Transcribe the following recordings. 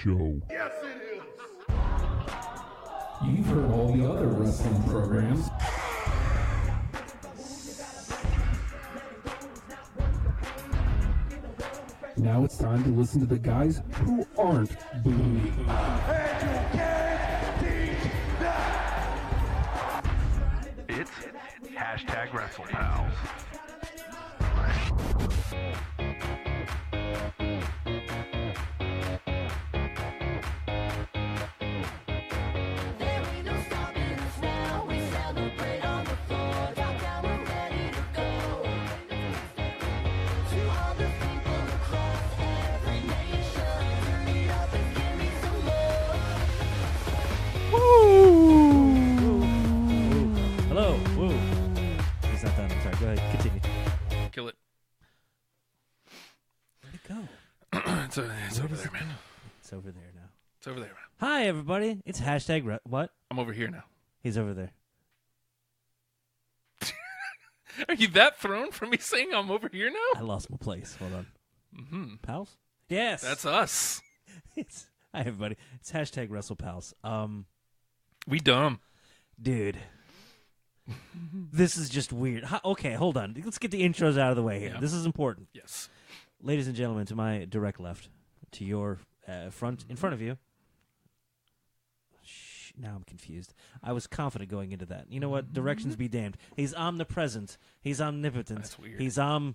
show. Yes, it is. You've heard all the other wrestling programs. Now it's time to listen to the guys who aren't booty. And you can't teach that. It's hashtag WrestlePals. There ain't no stopping us now. We celebrate on the floor. Top down, we're ready to go. To all the people across every nation, turn it up and give me some more. Hello. Woo. He's not done. I'm sorry. Go ahead. Continue. Kill it. Where'd it go? It's over there, man. It's over there now. It's over there, man. Hi, everybody. It's hashtag what? I'm over here now. He's over there. Are you that thrown for me saying I'm over here I now? lost my place. Hold on. Mm-hmm. Pals? Yes. That's us. Hi, everybody. It's hashtag WrestlePals. We dumb. Dude. This is just weird. Okay, hold on. Let's get the intros out of the way here. Yeah. This is important. Yes. Ladies and gentlemen, to my direct left, to your in front of you. Now I'm confused. I was confident going into that. You know what? Directions be damned. He's omnipresent. He's omnipotent. That's weird. He's I don't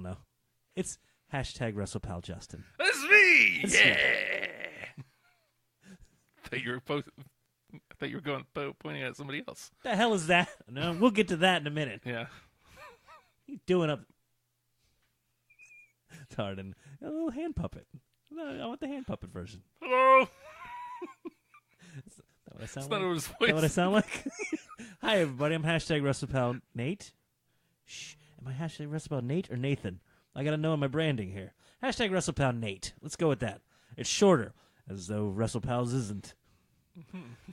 know. It's hashtag WrestlePal Justin. That's me. That's Yeah. I thought you were going pointing at somebody else. The hell is that? No, we'll get to that in a minute. Yeah. You doing up? Tardan, a little hand puppet. No, I want the hand puppet version. Hello. Is that what I sound It's like? not his Is that what I voice. sound like? Hi, everybody. I'm hashtag WrestlePal Nate. Shh. Am I hashtag WrestlePal Nate or Nathan? I got to know my branding here. Hashtag WrestlePal Nate. Let's go with that. It's shorter, as though WrestlePals isn't.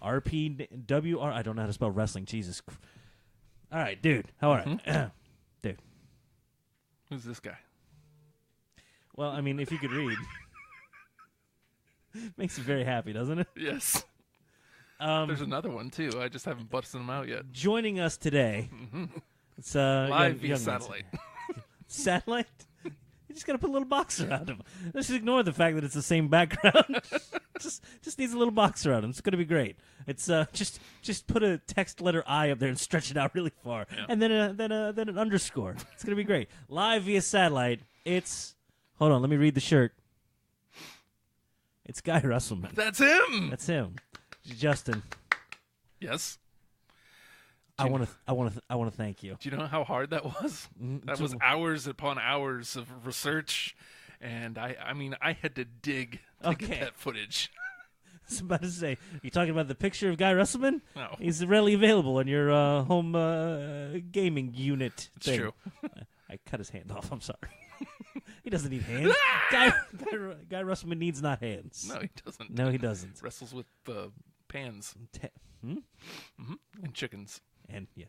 RPWR. I don't know how to spell wrestling. Jesus. All right, dude. How are you? Dude. Who's this guy? Well, I mean, if you could read. Makes you very happy, doesn't it? Yes. There's another one too. I just haven't busted them out yet. Joining us today. It's Live via young ones. satellite. Satellite? You just gotta put a little box around him. Let's ignore the fact that it's the same background. just needs a little box around him. It's gonna be great. It's just put a text letter I up there and stretch it out really far, and then an underscore. It's gonna be great. Live via satellite. It's hold on. Let me read the shirt. It's Guy Russellman. That's him. That's him. Justin. Yes. I want to thank you. Do you know how hard that was? That was hours upon hours of research, and I mean, I had to dig to Okay. get that footage. I was about to say, you talking about the picture of Guy Russellman? No. He's readily available on your home gaming unit It's thing. true. I cut his hand off. I'm sorry. He doesn't need hands. Guy Russellman needs not hands. No, he doesn't. No, he doesn't. Wrestles with pans and chickens. And yes.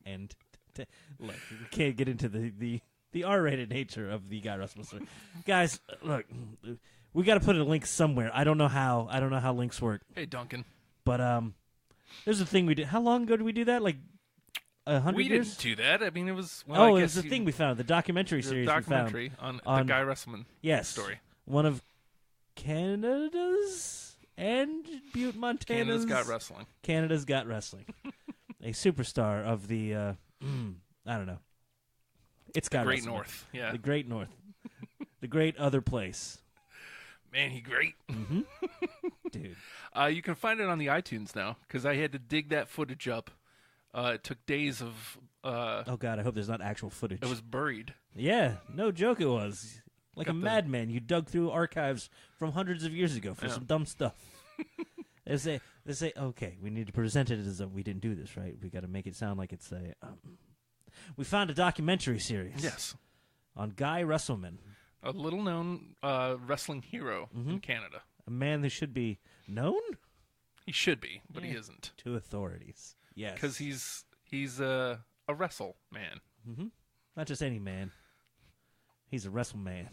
And look, we can't get into the R-rated nature of the Guy Russellman story. Guys, look, we got to put a link somewhere. I don't know how. I don't know how links work. Hey, Duncan. But there's a thing we did. How long ago did we do that? Like 100 We years? didn't do that. I mean, it was. Well, I It guess was the thing we found. The documentary the series documentary we found. on the Guy Russellman Yes. story. One of Canada's and Butte, Montana's. Canada's Got Wrestling. Canada's Got Wrestling. A superstar of the, I don't know. It's Guy Great Russellman. North. Yeah. The Great North. The great other place. Man, he great. Dude. You can find it on the iTunes now because I had to dig that footage up. It took days of. Oh, God, I hope there's not actual footage. It was buried. Yeah, no joke it was. Like a Got the- madman, you dug through archives from hundreds of years ago for Yeah. some dumb stuff. They say, okay, we need to present it as we didn't do this, right? We got to make it sound like it's a. We found a documentary series. Yes. On Guy Russellman, A little known wrestling hero in Canada. a man who should be known He should be, but he Yeah. isn't. to authorities. Yes, Because he's a wrestle man. not just any man. He's a wrestle man.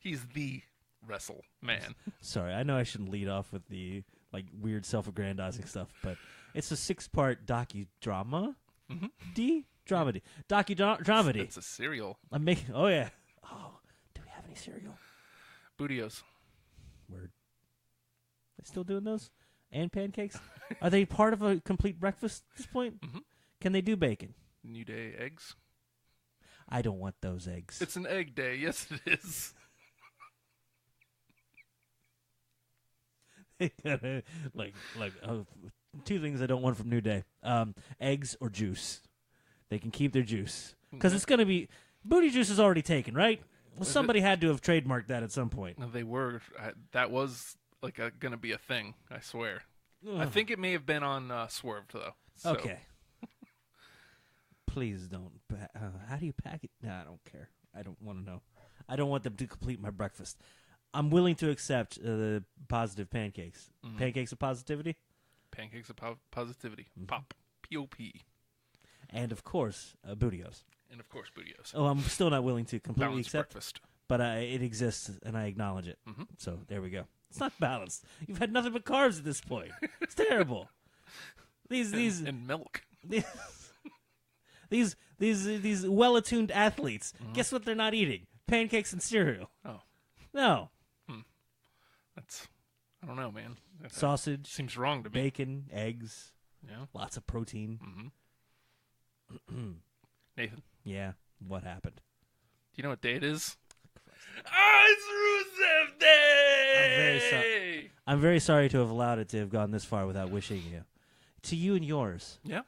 He's the wrestle man. Sorry, I know I shouldn't lead off with the like weird self-aggrandizing stuff, but it's a 6-part docudrama. Dramedy. Docudrama. It's a cereal. I'm making. Oh yeah. Oh, do we have any cereal? Bootios. Word. They still doing those? And pancakes? Are they part of a complete breakfast at this point? Mhm. Can they do bacon? New Day eggs. I don't want those eggs. It's an egg day. Yes, it is. Two things I don't want from New Day: eggs or juice. They can keep their juice because it's going to be booty juice is already taken, right? Well, somebody had to have trademarked that at some point. No, they were. That was like going to be a thing. I swear. I think it may have been on Swerved though. So. Okay. Please don't. How do you pack it? Nah, I don't care. I don't want to know. I don't want them to complete my breakfast. I'm willing to accept the positive pancakes. Pancakes of positivity? Pancakes of positivity. Pop. P-O-P. And, of course, Bootios. And of course, Bootios. Oh, I'm still not willing to completely Balanced accept, breakfast. but it exists, and I acknowledge it. Mm-hmm. So, there we go. It's not balanced. You've had nothing but carbs at this point. It's terrible. These and milk. these well-attuned athletes. Guess what they're not eating? Pancakes and cereal. Oh, No. that's. I don't know, man. That Sausage, seems wrong to me. bacon, eggs, Yeah. lots of protein. Nathan, Yeah. What happened? do you know what day it is? It's Rusev Day. I'm very sorry to have allowed it to have gone this far without wishing you. To you and yours, Yeah.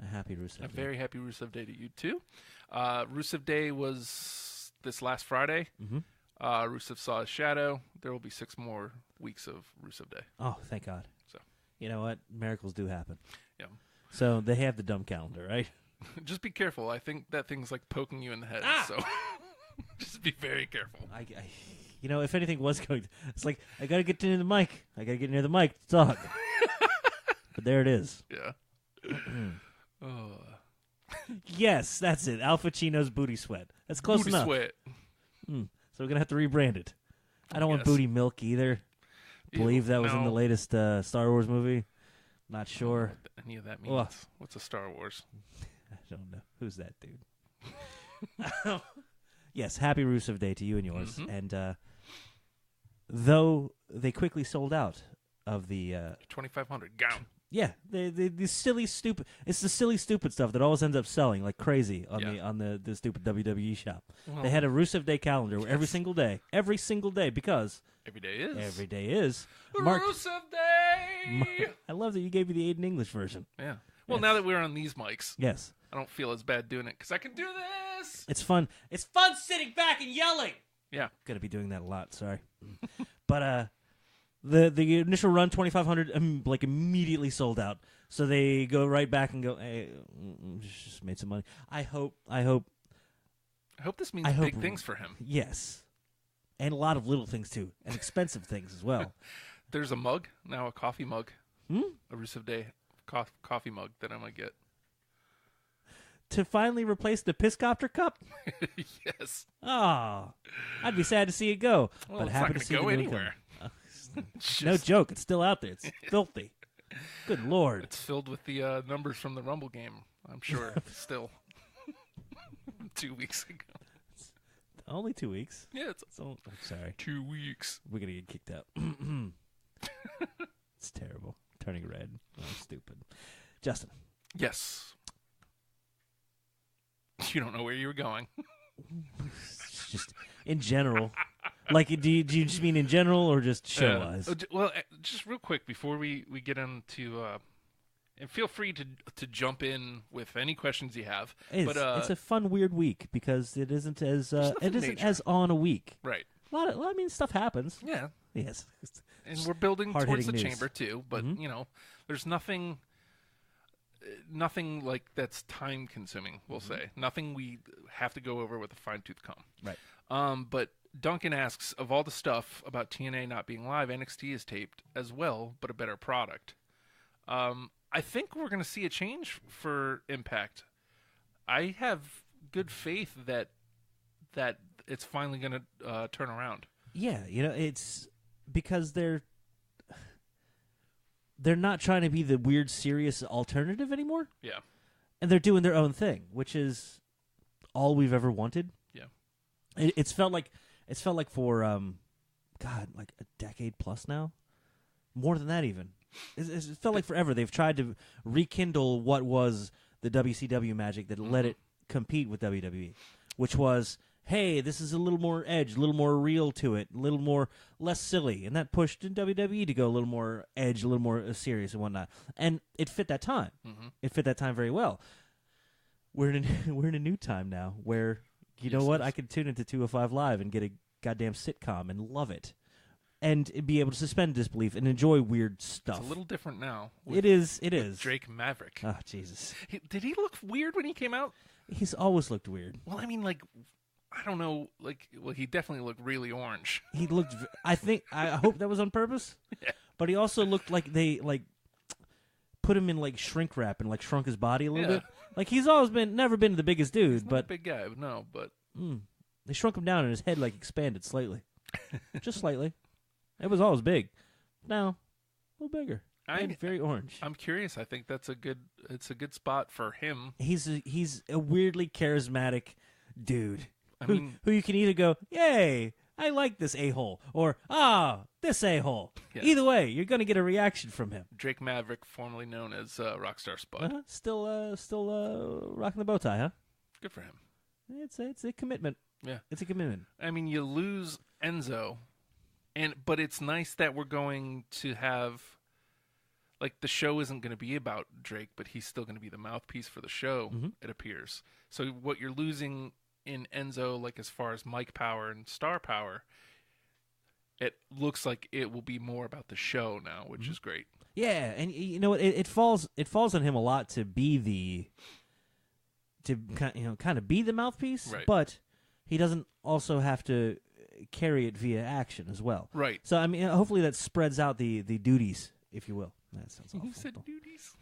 a happy Rusev A Day. very happy Rusev Day to you too. Rusev Day was this last Friday. Mhm. Rusev saw his shadow. There will be 6 more weeks of Rusev Day. Oh, thank God. So. You know what? Miracles do happen. Yeah. So they have the dumb calendar, right? Just be careful. I think that thing's like poking you in the head. So just be very careful. You know, if anything was going to, it's like, I got to get near the mic. I got to get near the mic to talk. But there it is. Yeah. Oh. Yes, that's it. Al Pacino's Booty Sweat. That's close Booty enough. sweat. So we're going to have to rebrand it. I don't want Yes. Booty Milk either. Ew, Believe that was in the no. latest Star Wars movie. Not sure. What any of that means. Ugh. What's a Star Wars? I don't know. Who's that dude? Yes, happy Rusev Day to you and yours. And though they quickly sold out of the 2,500 gown. yeah, the silly stupid. It's the silly stupid stuff that always ends up selling like crazy on Yeah. the stupid WWE shop. Well, They had a Rusev Day calendar every single day, because every day is. every day is Mark. Rusev Day. I love that you gave me the Aiden English version. Yeah. Well, Yes. now that we're on these mics, Yes, I don't feel as bad doing it because I can do this. it's fun. It's fun sitting back and yelling. Yeah. Gonna be doing that a lot. Sorry, but the initial run 2,500 like immediately sold out. So they go right back and go, hey, just made some money. I hope. I hope this means I hope- big things for him. Yes, and a lot of little things too, and expensive things as well. There's a mug now, a coffee mug, Hmm? a Rusev Day coffee mug that I'm gonna get. To finally replace the Piscopter cup. Yes. Oh, I'd be sad to see it go, Well, but it's happy not to see gonna the go new one anywhere. coming. No joke, it's still out there. It's filthy. Good Lord. It's filled with the numbers from the Rumble game. I'm sure. Still. 2 weeks ago. Only 2 weeks. Yeah, it's So, I'm sorry. 2 weeks. We're going to get kicked out. It's terrible. Turning red. Oh, stupid. Justin. Yes. You don't know where you were going. It's just in general. Like, do you just mean in general or just show-wise? Well, just real quick before we get into, and feel free to jump in with any questions you have. It's a fun, weird week because it isn't as nothing major. as on a week. Right. I mean, stuff happens. Yeah. Yes. And we're building towards Hard-hitting the news. chamber too, but you know, there's nothing like that's time consuming. We'll say nothing we have to go over with a fine tooth comb. Right. But Duncan asks, of all the stuff about TNA not being live, NXT is taped as well, but a better product. I think we're going to see a change for Impact. I have good faith that it's finally going to turn around. Yeah, it's because they're not trying to be the weird, serious alternative anymore, Yeah. and they're doing their own thing, which is all we've ever wanted. Yeah. It's felt like for God, like a decade plus now, more than that even. It felt like forever. They've tried to rekindle what was the WCW magic that let it compete with WWE, which was, hey, this is a little more edge, a little more real to it, a little more less silly, and that pushed in WWE to go a little more edge, a little more serious and whatnot, and it fit that time. It fit that time very well. We're in a new time now where know what, I can tune into 205 Live and get a goddamn sitcom and love it, and be able to suspend disbelief and enjoy weird stuff. It's a little different now. It is. Drake Maverick. Oh Jesus, Did he look weird when he came out? he's always looked weird. Well, I mean, like, I don't know. Like, well, he definitely looked really orange. He looked. I hope that was on purpose. Yeah. But he also looked like they put him in shrink wrap and shrunk his body a little Yeah. bit. Like he's always never been the biggest dude, Not a but big guy, no, but they shrunk him down and his head expanded slightly, just slightly. It was always big. Now, a little bigger and very orange. I'm curious. I think it's a good spot for him. He's a weirdly charismatic dude. I mean- who you can either go, yay, I like this a-hole, or this a-hole. Yeah. Either way, you're gonna get a reaction from him. Drake Maverick, formerly known as Rockstar Spud. Uh-huh. Still rocking the bow tie, huh? Good for him. It's a commitment. Yeah. It's a commitment. I mean, you lose Enzo, but it's nice that we're going to have, the show isn't going to be about Drake, but he's still going to be the mouthpiece for the show, it appears. So what you're losing in Enzo, as far as mic power and star power, it looks like it will be more about the show now, which is great. Yeah, and you know what? It falls on him a lot to be kind of be the mouthpiece, Right. but he doesn't also have to carry it via action as well. Right. So I mean, hopefully that spreads out the duties, if you will. That sounds awful. He said duties.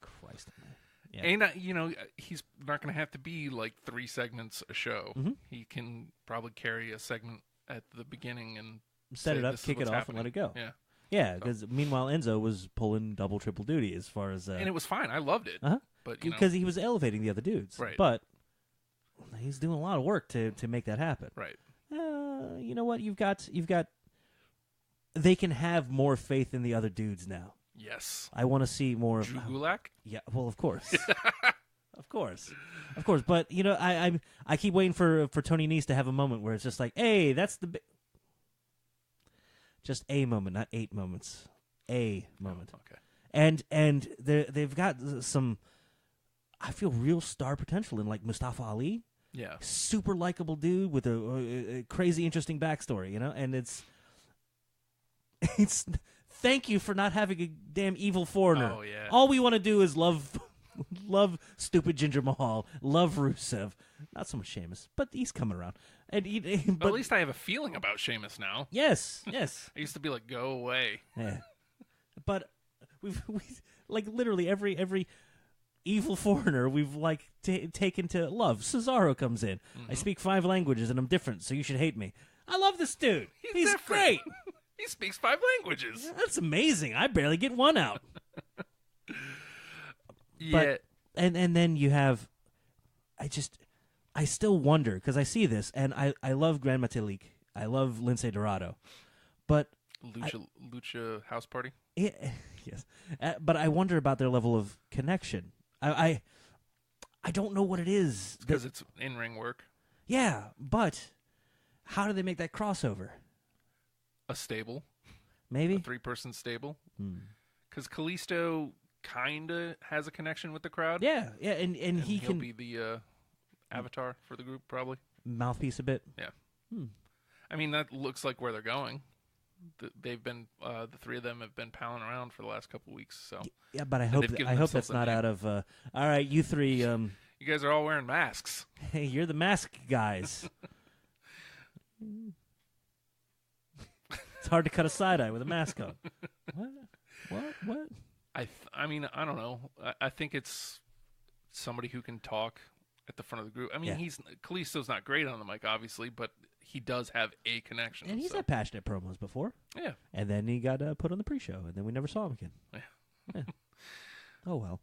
Christ, man. Yeah. And, he's not going to have to be 3 segments a show. He can probably carry a segment at the beginning and Set say, it up, "This is kick it what's off, and let happening." it go. Yeah. Yeah, because meanwhile Enzo was pulling double, triple duty as far as And it was fine. I loved it. uh-huh. But, because he was elevating the other dudes. Right. But he's doing a lot of work to make that happen. Right. You know what? You've got. They can have more faith in the other dudes now. Yes. I want to see more of. Drew Gulak? Yeah. Well, of course. Of course. But I keep waiting for Tony Nese to have a moment where it's just like, hey, that's the. Just a moment, not 8 moments. A moment. Okay. And they've got some. I feel real star potential in Mustafa Ali. Yeah. Super likable dude with a crazy interesting backstory, and it's thank you for not having a damn evil foreigner. Oh, yeah. All we want to do is love stupid Jinder Mahal, love Rusev, not so much Sheamus, but he's coming around. And But at least I have a feeling about Sheamus now. yes. I used to be like, go away. Yeah. But we've literally every evil foreigner we've taken to love. Cesaro comes in. I speak 5 languages and I'm different, so you should hate me. I love this dude. He's different. great. He speaks 5 languages. That's amazing. I barely get one out. Yeah. And then you have, I still wonder because I see this and I love Grand Metalik. I love Lince Dorado, but Lucha House Party? yes, but I wonder about their level of connection. I don't know what it is. Because it's in-ring work. Yeah, but how do they make that crossover? A stable. Maybe A 3-person stable. Because Kalisto kind of has a connection with the crowd. Yeah, and And he he'll can be the avatar for the group, probably. mouthpiece a bit. Yeah. I mean, that looks like where they're going. They've been the 3 of them have been palling around for the last couple of weeks. So Yeah, but I And hope they've given I hope themselves that's a not name. out of. All right, you 3. you guys are all wearing masks. Hey, you're the mask guys. It's hard to cut a side eye with a mask on. What? I mean, I don't know. I think it's somebody who can talk at the front of the group. I mean, Yeah. Kalisto's not great on the mic, obviously, but he does have a connection. And he's so. had passionate promos before. Yeah. And then he got put on the pre-show, and then we never saw him again. Yeah. Oh, well.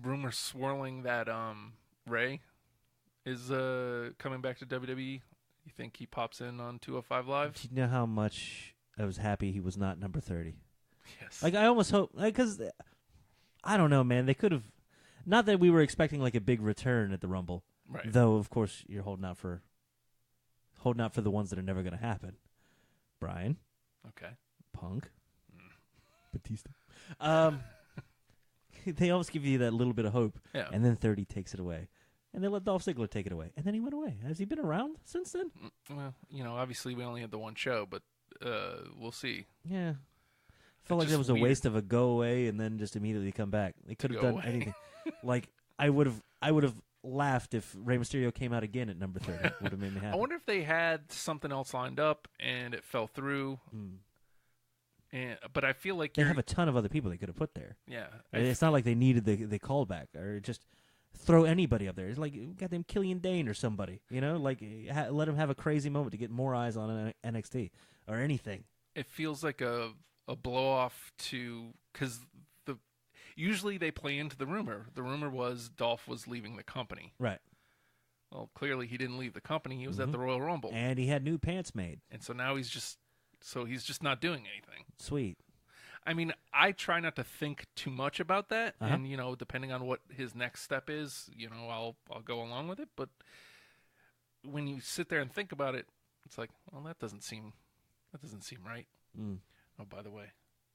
Rumors swirling that Ray is coming back to WWE. You think he pops in on 205 Live? Do you know how much I was happy he was not number 30? Yes. Like, I almost hope, because, I don't know, man. They could have, not that we were expecting, like, a big return at the Rumble. right. Though, of course, you're holding out for the ones that are never going to happen. Brian, Okay. Punk, Batista. They always give you that little bit of hope, Yeah. and then 30 takes it away. And they let Dolph Ziggler take it away. And then he went away. Has he been around since then? Well, obviously we only had the one show, but we'll see. Yeah. I felt like just that was a weird. waste of a go away and then just immediately come back. They could have go done away. anything. Like, I would have laughed if Rey Mysterio came out again at number 30. Would have made me happy. I wonder if they had something else lined up and it fell through. But I feel like They have a ton of other people they could have put there. yeah. It's not like they needed the callback or just throw anybody up there. It's like goddamn Killian Dane or somebody, like let him have a crazy moment to get more eyes on NXT or anything. It feels like a blow off to because usually they play into the rumor. The rumor was Dolph was leaving the company. Right. Well, clearly he didn't leave the company. He was at the Royal Rumble, And he had new pants made. and so now he's just not doing anything. Sweet. I mean, I try not to think too much about that, Uh-huh. and depending on what his next step is, I'll go along with it. But when you sit there and think about it, it's like, well, that doesn't seem right. Oh, by the way,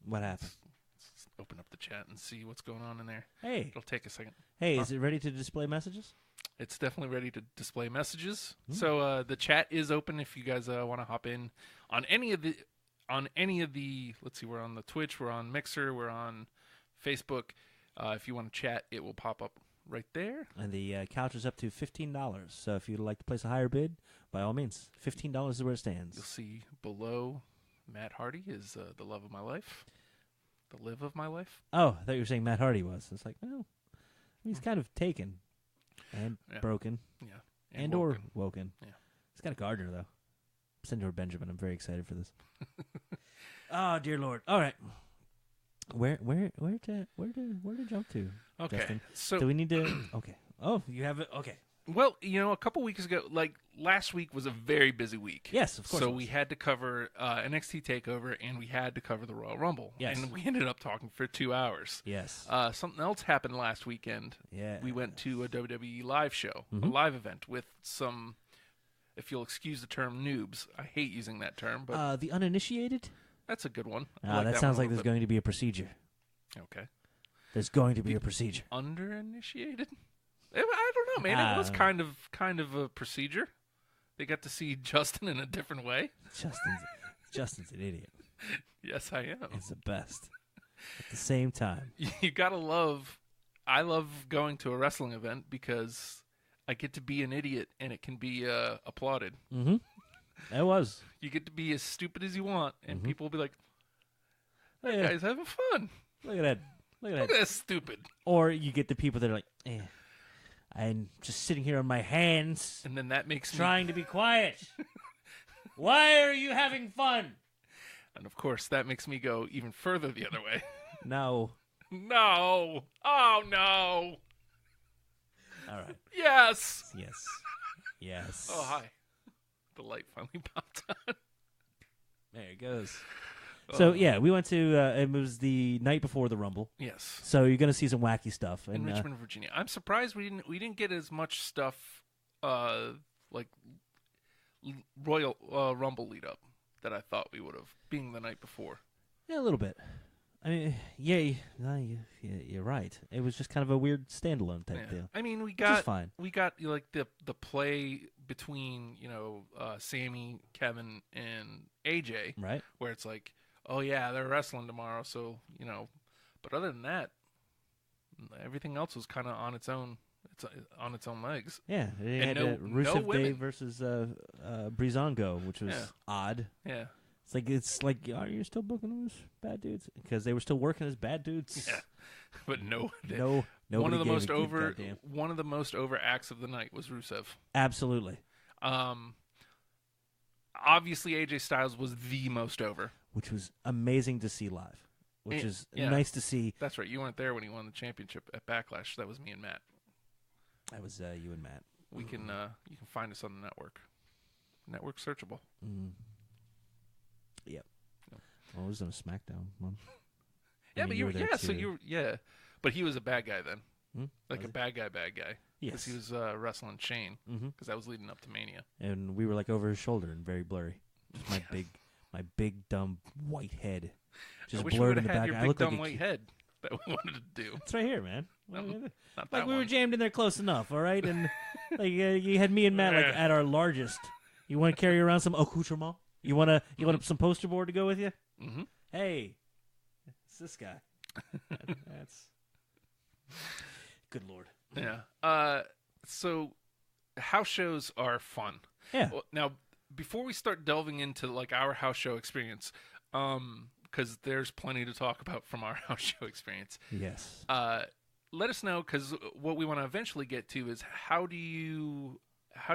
What happened? let's open up the chat and see what's going on in there. Hey. It'll take a second. Hey, is it ready to display messages? It's definitely ready to display messages. So the chat is open if you guys want to hop in on any of the. Let's see, we're on the Twitch, we're on Mixer, we're on Facebook. If you want to chat, it will pop up right there. And the couch is up to $15. So if you'd like to place a higher bid, by all means, $15 is where it You'll stands. see below Matt Hardy is the love of my life, the live of my life. Oh, I thought you were saying Matt Hardy was. It's like, well, he's kind of taken and Yeah. broken Yeah, and woken. or woken. Yeah. He's got a gardener though. Senor Benjamin, I'm very excited for this. Oh dear Lord! All right, where to jump to? Okay, Justin? so Do we need to? Okay. Oh, you have it. Okay. well, a couple weeks ago, like last week was a very busy week. Yes, of course So it was. we had to cover NXT Takeover and we had to cover the Royal Rumble. Yes. And we ended up talking for 2 hours. Yes. Something else happened last weekend. Yeah. We went to a WWE live show, a live event with some, if you'll excuse the term, noobs. I hate using that term, but The uninitiated. that's a good one. I That one sounds a like little there's bit. going to be a procedure. Okay. There's going to be a procedure. Underinitiated? I don't know, man. It was kind of a procedure. They got to see Justin in a different way. Justin's an idiot. Yes, I am. He's the best. At the same time, You gotta love. I love going to a wrestling event because I get to be an idiot and it can be applauded. it was. You get to be as stupid as you want, and people will be like, "That Yeah. guy's having fun. Look at that. Look at Look that. at that stupid." Or you get the people that are like, I'm just sitting here on my hands And then that makes me. trying to be quiet. Why are you having fun? And of course, that makes me go even further the other way. No. No. Oh no. All right. Yes. Yes. Yes. Oh hi. The light finally popped on. There it goes. So, yeah, we went to, it was the night before the Rumble. Yes. So you're going to see some wacky stuff. In And, Richmond, Virginia. I'm surprised we didn't get as much stuff like Royal Rumble lead up that I thought we would have, being the night before. yeah, a little bit. I mean, yeah, you're right. It was just kind of a weird standalone type deal. I mean, we is got fine. like the play between Sammy, Kevin, and AJ, Right? where it's like, oh yeah, they're wrestling tomorrow, so But other than that, everything else was kind of on its own. It's on its own legs. Yeah, they And had no Rusev Day women. versus Breezango, which was Yeah. odd. Yeah. It's like, are you still booking them as bad dudes? Because they were still working as bad dudes. Yeah. But no, No, one of the gave most a good over goddamn. one of the most over acts of the night was Rusev. Absolutely. Obviously, AJ Styles was the most over. which was amazing to see live, which is Yeah. nice to see. That's right. You weren't there when he won the championship at Backlash. That was me and Matt. That was you and Matt. We can you can find us on the network. Network searchable. Yep. Well, it was on a SmackDown one. Yeah, mean, but you were there so too. you were, but he was a bad guy then. Like Was a he? bad guy. Yes. Because he was wrestling Shane. Because that was leading up to Mania. And we were like over his shoulder and very blurry. Just my big dumb white head, I just wish we blurred would in have the had back. your I big look like dumb a white kid. head that we wanted to do. It's right here, man. Not Like that we were one. jammed in there close enough, all right? And like you had me and Matt like at our largest. You want to carry around some accoutrement? You want some poster board to go with you? Mhm. Hey, it's this guy. That's good lord. Yeah. So house shows are fun. Yeah. Well, now, before we start delving into like our house show experience, because there's plenty to talk about from our house show experience. Yes. Let us know, because what we want to eventually get to is how do you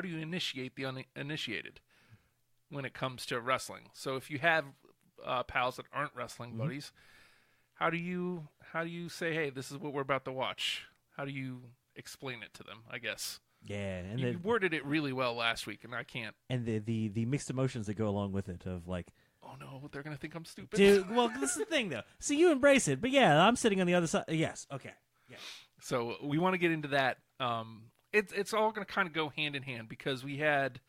initiate the uninitiated when it comes to wrestling. So if you have pals that aren't wrestling buddies, how do you say, hey, this is what we're about to watch? How do you explain it to them? I guess Yeah, and you worded it really well last week, and I can't. and the mixed emotions that go along with it of like, Oh no, they're gonna think I'm stupid. dude. Well, this is the thing though. See, you embrace it, but yeah, I'm sitting on the other side. Yes. Okay. Yeah. So we want to get into that. It's all going to kind of go hand in hand, because we had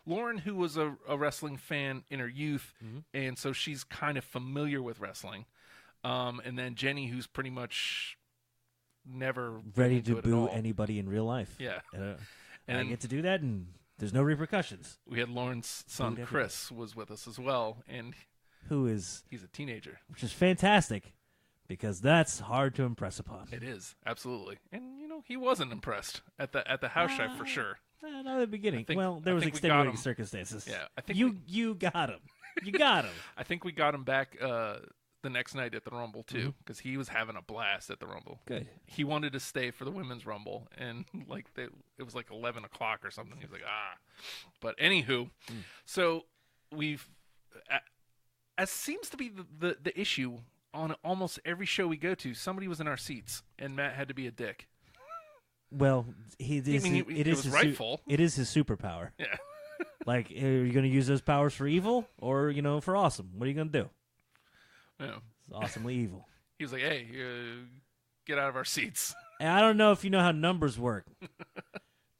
Lauren, who was a wrestling fan in her youth, and so she's kind of familiar with wrestling. And then Jenny, who's pretty much never been Ready into to it at boo all. anybody in real life. Yeah. And I And- get to do that, and there's no repercussions. We had Lauren's son Booed Chris was with us as well, and Who is, he's a teenager. which is fantastic, because that's hard to impress upon. It is, absolutely. And he wasn't impressed at the house show for sure. Not at the beginning. think- Well, there I was think we got extenuating him. circumstances. Yeah, I think you got him. You got him. I think we got him back the next night at the Rumble too, because he was having a blast at the Rumble. Good. He wanted to stay for the women's Rumble, and like it was like 11 o'clock or something. He was like, But anywho, so we've as seems to be the issue on almost every show we go to. Somebody was in our seats, and Matt had to be a dick. Well, it was rightful. It is his superpower. Yeah. Like, are you going to use those powers for evil or for awesome? What are you going to do? Yeah. It's awesomely evil. He was like, "Hey, get out of our seats." And I don't know if you know how numbers work,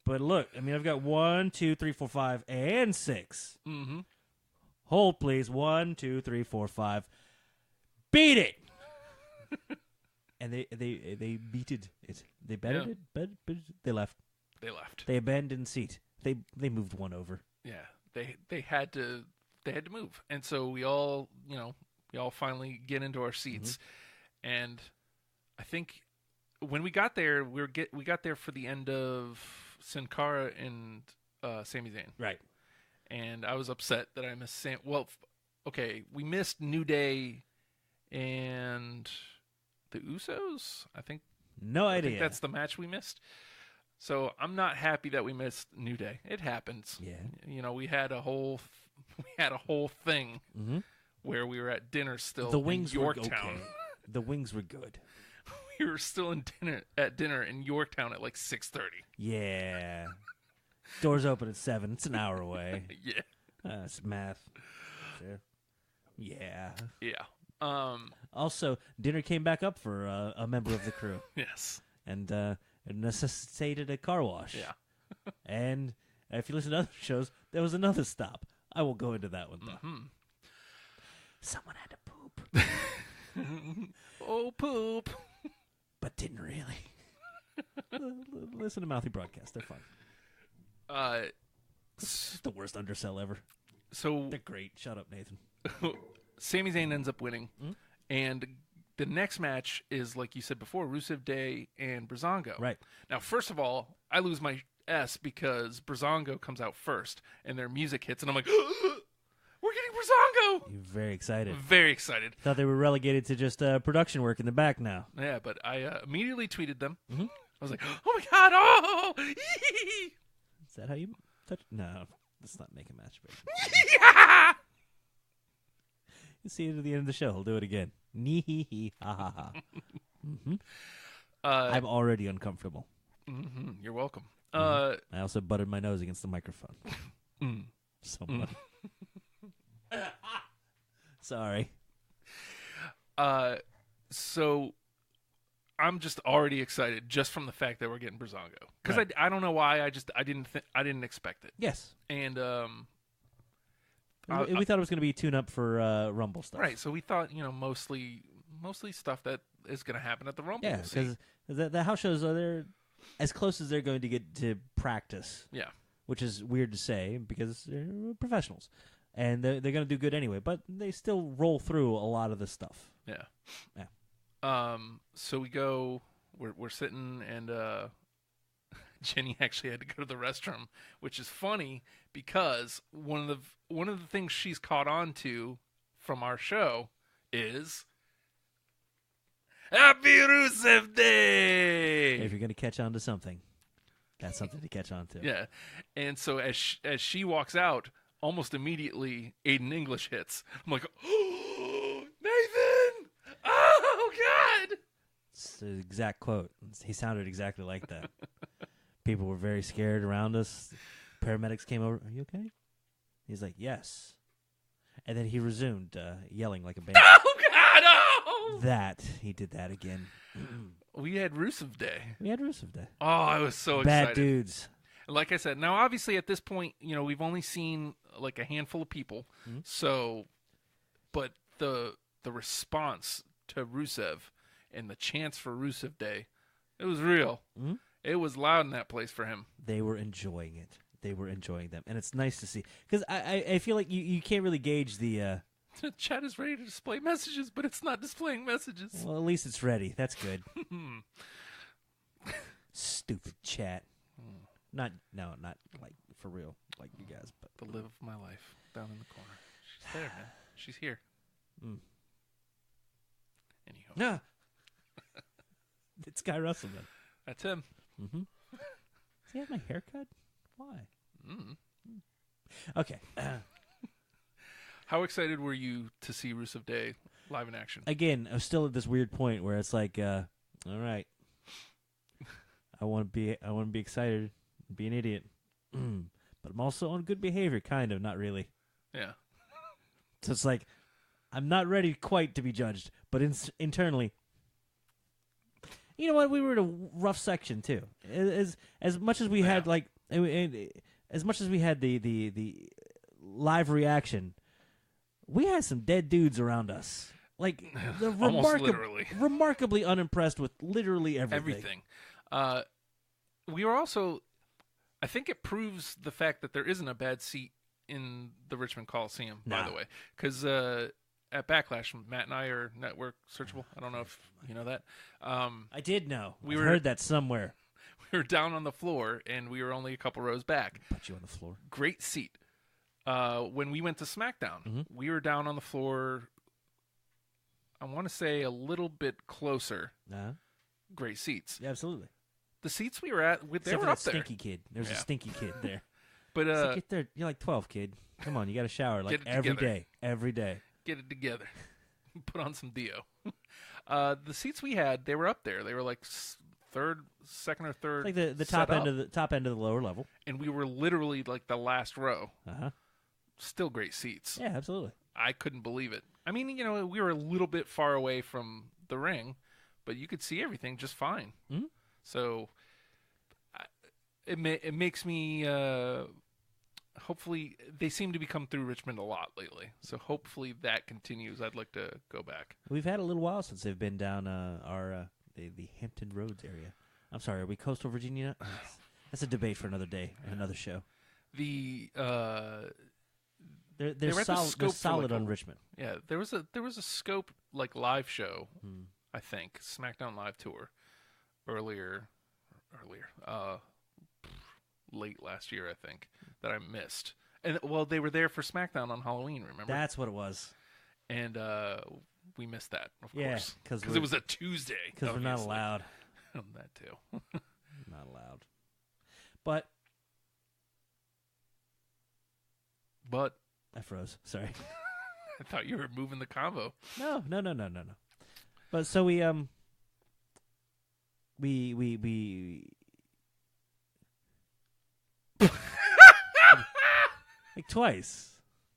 but look, I mean, I've got 1, 2, 3, 4, 5, and 6. Mm-hmm. Hold, please. 1, 2, 3, 4, 5. Beat it. And they beated it. They betted Yeah. it. Bet, they left. They left. They abandoned seat. They moved one over. Yeah, they had to move, and so we all finally get into our seats, and I think when we got there, we got there for the end of Sin Cara and Sami Zayn, Right. and I was upset that I missed Sam. Well, okay, we missed New Day and the Usos. I think No idea. that's the match we missed. So I'm not happy that we missed New Day. It happens. Yeah. We had a whole thing where we were at dinner still. The wings in were Yorktown. okay. The wings were good. We were still at dinner in Yorktown at like 6:30. Yeah. Doors open at 7. It's an hour away. Yeah. It's math. Sure. Yeah. Yeah. Also, dinner came back up for a member of the crew, Yes. and it necessitated a car wash. Yeah. And if you listen to other shows, there was another stop. I won't go into that one though. Someone had to poop, Oh, poop. but didn't really. Listen to Mouthy Broadcast; they're fun. It's the worst undersell ever. So They're great. Shut up, Nathan. Sami Zayn ends up winning, and the next match is, like you said before, Rusev Day and Breezango. Right. Now, first of all, I lose my S because Breezango comes out first, and their music hits, and I'm like, we're getting Breezango! You're very excited. Very excited. Thought they were relegated to just production work in the back now. Yeah, but I immediately tweeted them. I was like, oh my god, oh! Is that how you touch? No. Let's not make a masturbation. Yeah! You see it at the end of the show. He'll do it again. Nee hee hee ha ha ha. I'm already uncomfortable. You're welcome. I also buttered my nose against the microphone. So much. Sorry. So I'm just already excited just from the fact that we're getting Breezango. Because Right. I don't know why, I didn't expect it. Yes. And We thought it was going to be tune-up for Rumble stuff. right, so we thought, mostly stuff that is going to happen at the Rumble. Yeah, We'll see. because the house shows are they're as close as they're going to get to practice, Yeah. which is weird to say because they're professionals. And they're going to do good anyway, but they still roll through a lot of the stuff. Yeah. Yeah. So we go. We're sitting, and Jenny actually had to go to the restroom, which is funny because one of the things she's caught on to from our show is Happy Rusev Day. If you're going to catch on to something, that's something to catch on to. Yeah, and so as she walks out, almost immediately Aiden English hits. I'm like, oh, Nathan! Oh God! It's the exact quote. He sounded exactly like that. People were very scared around us. Paramedics came over. Are you okay? He's like, yes. And then he resumed yelling like a bandit. Oh God! Oh! That he did that again. We had Rusev Day. We had Rusev Day. Oh, I was so Bad excited. dudes. Like I said, now obviously at this point, we've only seen like a handful of people. So, but the response to Rusev and the chance for Rusev Day, it was real. It was loud in that place for him. They were enjoying it. They were enjoying them, and it's nice to see because I feel like you can't really gauge the. Chat is ready to display messages, but it's not displaying messages. Well, at least it's ready. That's good. Stupid chat. Not like for real, like you guys, but The live of my life down in the corner. She's there, man. She's here. Anyhow, no. It's Guy Russell. Then. that's him. Does he have my haircut? Why? Okay. How excited were you to see Rusev Day live in action? Again, I'm still at this weird point where it's like, all right, I want to be excited, be an idiot, but I'm also on good behavior, kind of, not really. Yeah. So it's like, I'm not ready quite to be judged, but internally, you know what? We were in a rough section too. As much as we had like, as much as we had the live reaction, we had some dead dudes around us. Like the Almost literally. remarkably unimpressed with literally Everything. We were also, I think it proves the fact that there isn't a bad seat in the Richmond Coliseum, by Nah. the way. Because at Backlash, Matt and I are network searchable. I don't know if you know that. I did know. We I've were- heard that somewhere. We were down on the floor, and we were only a couple rows back. Put you on the floor. Great seat. When we went to SmackDown, we were down on the floor, I want to say a little bit closer. Great seats. Yeah, absolutely. The seats we were at, they Except were for up that there. stinky kid. There's a Yeah. stinky kid there. But It's like, get there. You're like 12, kid. Come on, you got to shower like Get it every together. day. Every day. get it together. Put on some Dio. The seats we had, they were up there. They were like second or third. Like the set top end up. of the top end of the lower level. And we were literally like the last row. Still great seats. Yeah, absolutely. I couldn't believe it. I mean, we were a little bit far away from the ring, but you could see everything just fine. So it makes me. Hopefully, they seem to be come through Richmond a lot lately. So hopefully that continues. I'd like to go back. We've had a little while since they've been down the Hampton Roads area. I'm sorry, are we coastal Virginia? That's a debate for another day, another show. The They're They were at the solid. Scope They're for, solid like, on a- Richmond. yeah, there was a Scope like live show, I think, SmackDown Live tour earlier, late last year, I think, that I missed. And well, they were there for SmackDown on Halloween, remember? That's what it was. And we missed that, of Yeah, course, 'cause it was a Tuesday. Because we're not obviously. allowed. That too. Not allowed. But But I froze. Sorry. I thought you were moving the combo. No. But so we like twice.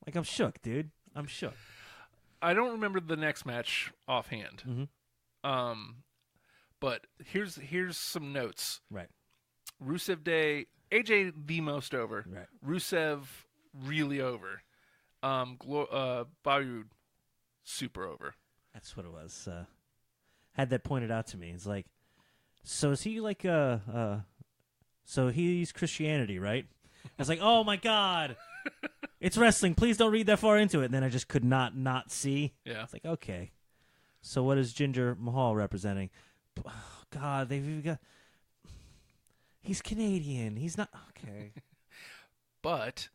Like I'm shook, dude. I'm shook. I don't remember the next match offhand. Mhm. But here's some notes. Right. Rusev Day, AJ the most over. Right. Rusev really over. Bobby Roode super over. That's what it was. Had that pointed out to me. It's like, so is he like so he's Christianity, right? I was like, oh my god, it's wrestling. Please don't read that far into it. And then I just could not see. Yeah. It's like, okay, so what is Jinder Mahal representing? Oh, God, they've even got. He's Canadian. He's not okay. But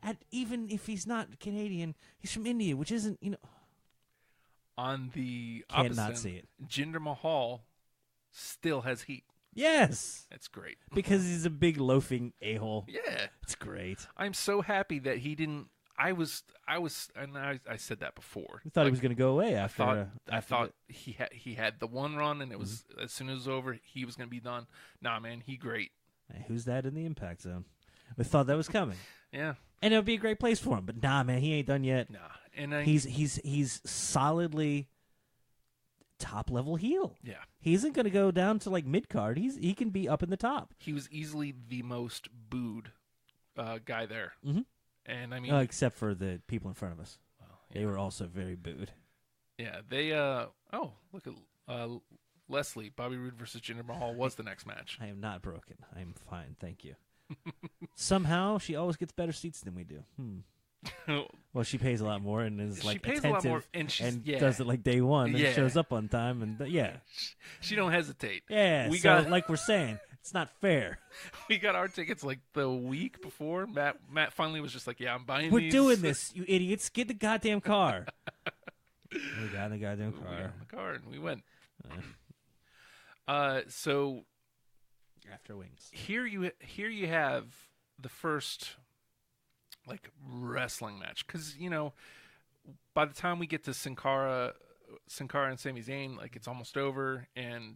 And even if he's not Canadian, he's from India, which isn't, on the Can't opposite not end, see it. Jinder Mahal still has heat. Yes, That's great. because he's a big loafing a-hole. Yeah. It's great. I'm so happy that he didn't. I said that before. We thought he was going to go away after. I after thought he had the one run, and it was as soon as it was over, he was going to be done. Nah, man, he great. Hey, who's that in the Impact Zone? We thought that was coming, Yeah, and it would be a great place for him. But nah, man, he ain't done yet. nah, and He's solidly top level heel. yeah, He isn't going to go down to like mid card. He can be up in the top, he was easily the most booed guy there. Mhm. And I mean, except for the people in front of us. well, They were also very booed. yeah, they oh, look at Leslie, Bobby Roode versus Jinder Mahal was the next match. I am not broken. I am fine. Thank you. Somehow she always gets better seats than we do. Well, she pays a lot more and is She like pays a attentive lot more, and she's- yeah. does it like day one and Yeah. shows up on time and yeah. She don't hesitate. Yeah, We so got- like we're saying, it's not fair. We got our tickets like the week before. Matt finally was just like, "Yeah, I'm buying We're these." doing this, you idiots. Get the goddamn car. We got in the goddamn We got car. in the car and we went. So After wings. here you have the first like wrestling match, because by the time we get to Sin Cara and Sami Zayn, like it's almost over, and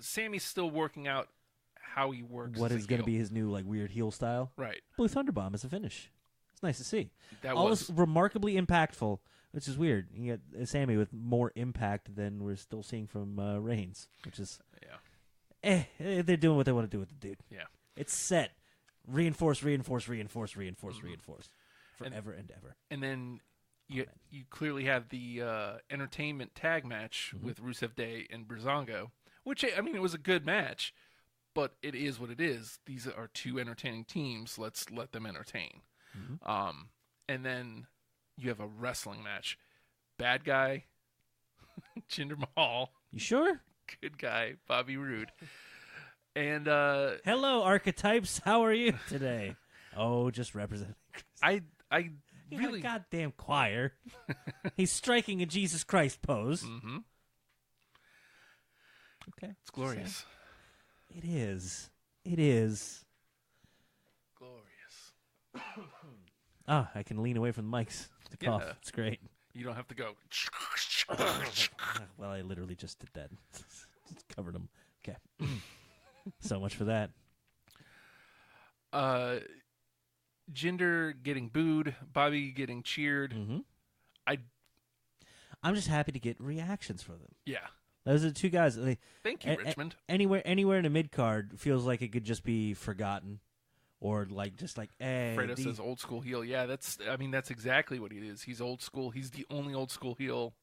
Sammy's still working out how he works. What as a is going to heel. be his new like weird heel style? Right? Blue Thunderbomb is a finish. It's nice to see. That All was was remarkably impactful, which is weird. You get Sammy with more impact than we're still seeing from Reigns, which is they're doing what they want to do with the dude. yeah. It's set. Reinforce, forever and ever. And then you clearly have the entertainment tag match with Rusev Day and Breezango, which, I mean, it was a good match, but it is what it is. These are two entertaining teams. Let's let them entertain. And then you have a wrestling match. Bad guy, Jinder Mahal. You sure? Good guy, Bobby Roode. And Hello, archetypes. How are you today? Oh, just representing. I He really... got a goddamn choir. He's striking a Jesus Christ pose. Mhm. Okay. It's glorious. It is. It is. Glorious. Ah, I can lean away from the mics to cough. Yeah. It's great. You don't have to go... Well, I literally just did that. Just covered them. Okay. So much for that. Jinder getting booed, Bobby getting cheered. Mm-hmm. I I'm just happy to get reactions from them. yeah. Those are the two guys. Thank you, Richmond. Anywhere in a mid card feels like it could just be forgotten, or like just like hey. Fredo says old school heel. Yeah, that's exactly what he is. He's old school. He's the only old school heel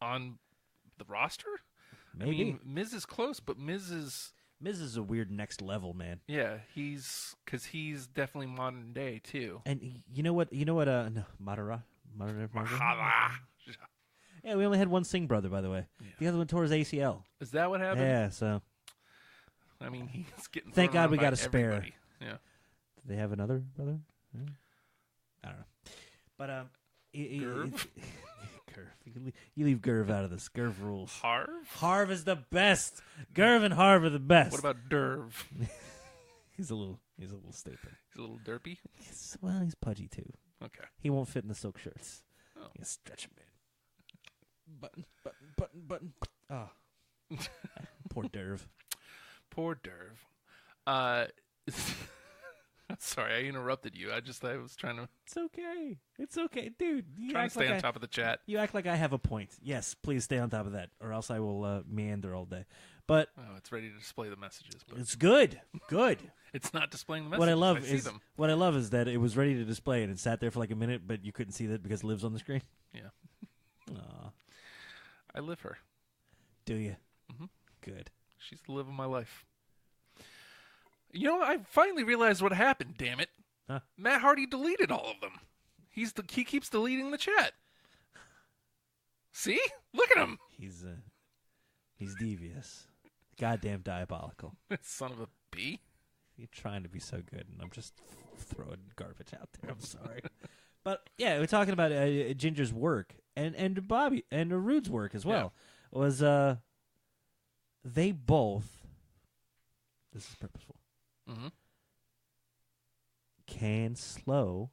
on the roster. Maybe I mean, Miz is close, but Miz is a weird next level, man. yeah. He's definitely modern day too. And you know what? No, Madara. Yeah, we only had one Singh brother, by the way. The other one tore his ACL. Is that what happened? Yeah, so I mean, he's getting. Thank thrown God we around by got a spare. everybody. Yeah. did they have another brother? Yeah. I don't know. But Gerv? Gerv. You leave Gerv out of this. Gerv rules. Harv. Harv is the best. Gerv and Harv are the best. What about Derv? He's a little stupid. He's a little derpy. Well, he's pudgy too. Okay. He won't fit in the silk shirts. Oh. You stretch him in. Button. Ah. Poor Derv. Poor Derv. Sorry, I interrupted you. I was trying to It's okay, dude. You trying to act stay like on top of the chat. You act like I have a point. Yes, please stay on top of that, or else I will meander all day. But Oh, it's ready to display the messages, but it's good. it's not displaying the messages. What I love see is them. what I love is that it was ready to display and it sat there for like a minute, but you couldn't see that because it lives on the screen. Yeah, Aw, I live her. do you? Mhm. Good. She's the live of my life. You know, I finally realized what happened. Damn it, Huh? Matt Hardy deleted all of them. He keeps deleting the chat. See, look at him, He's devious. Goddamn diabolical. son of a b. You're trying to be so good, and I'm just throwing garbage out there. I'm sorry. But yeah, we're talking about Ginger's work and Bobby and Rude's work as well. Was they both? This is purposeful. Mm-hmm. Can slow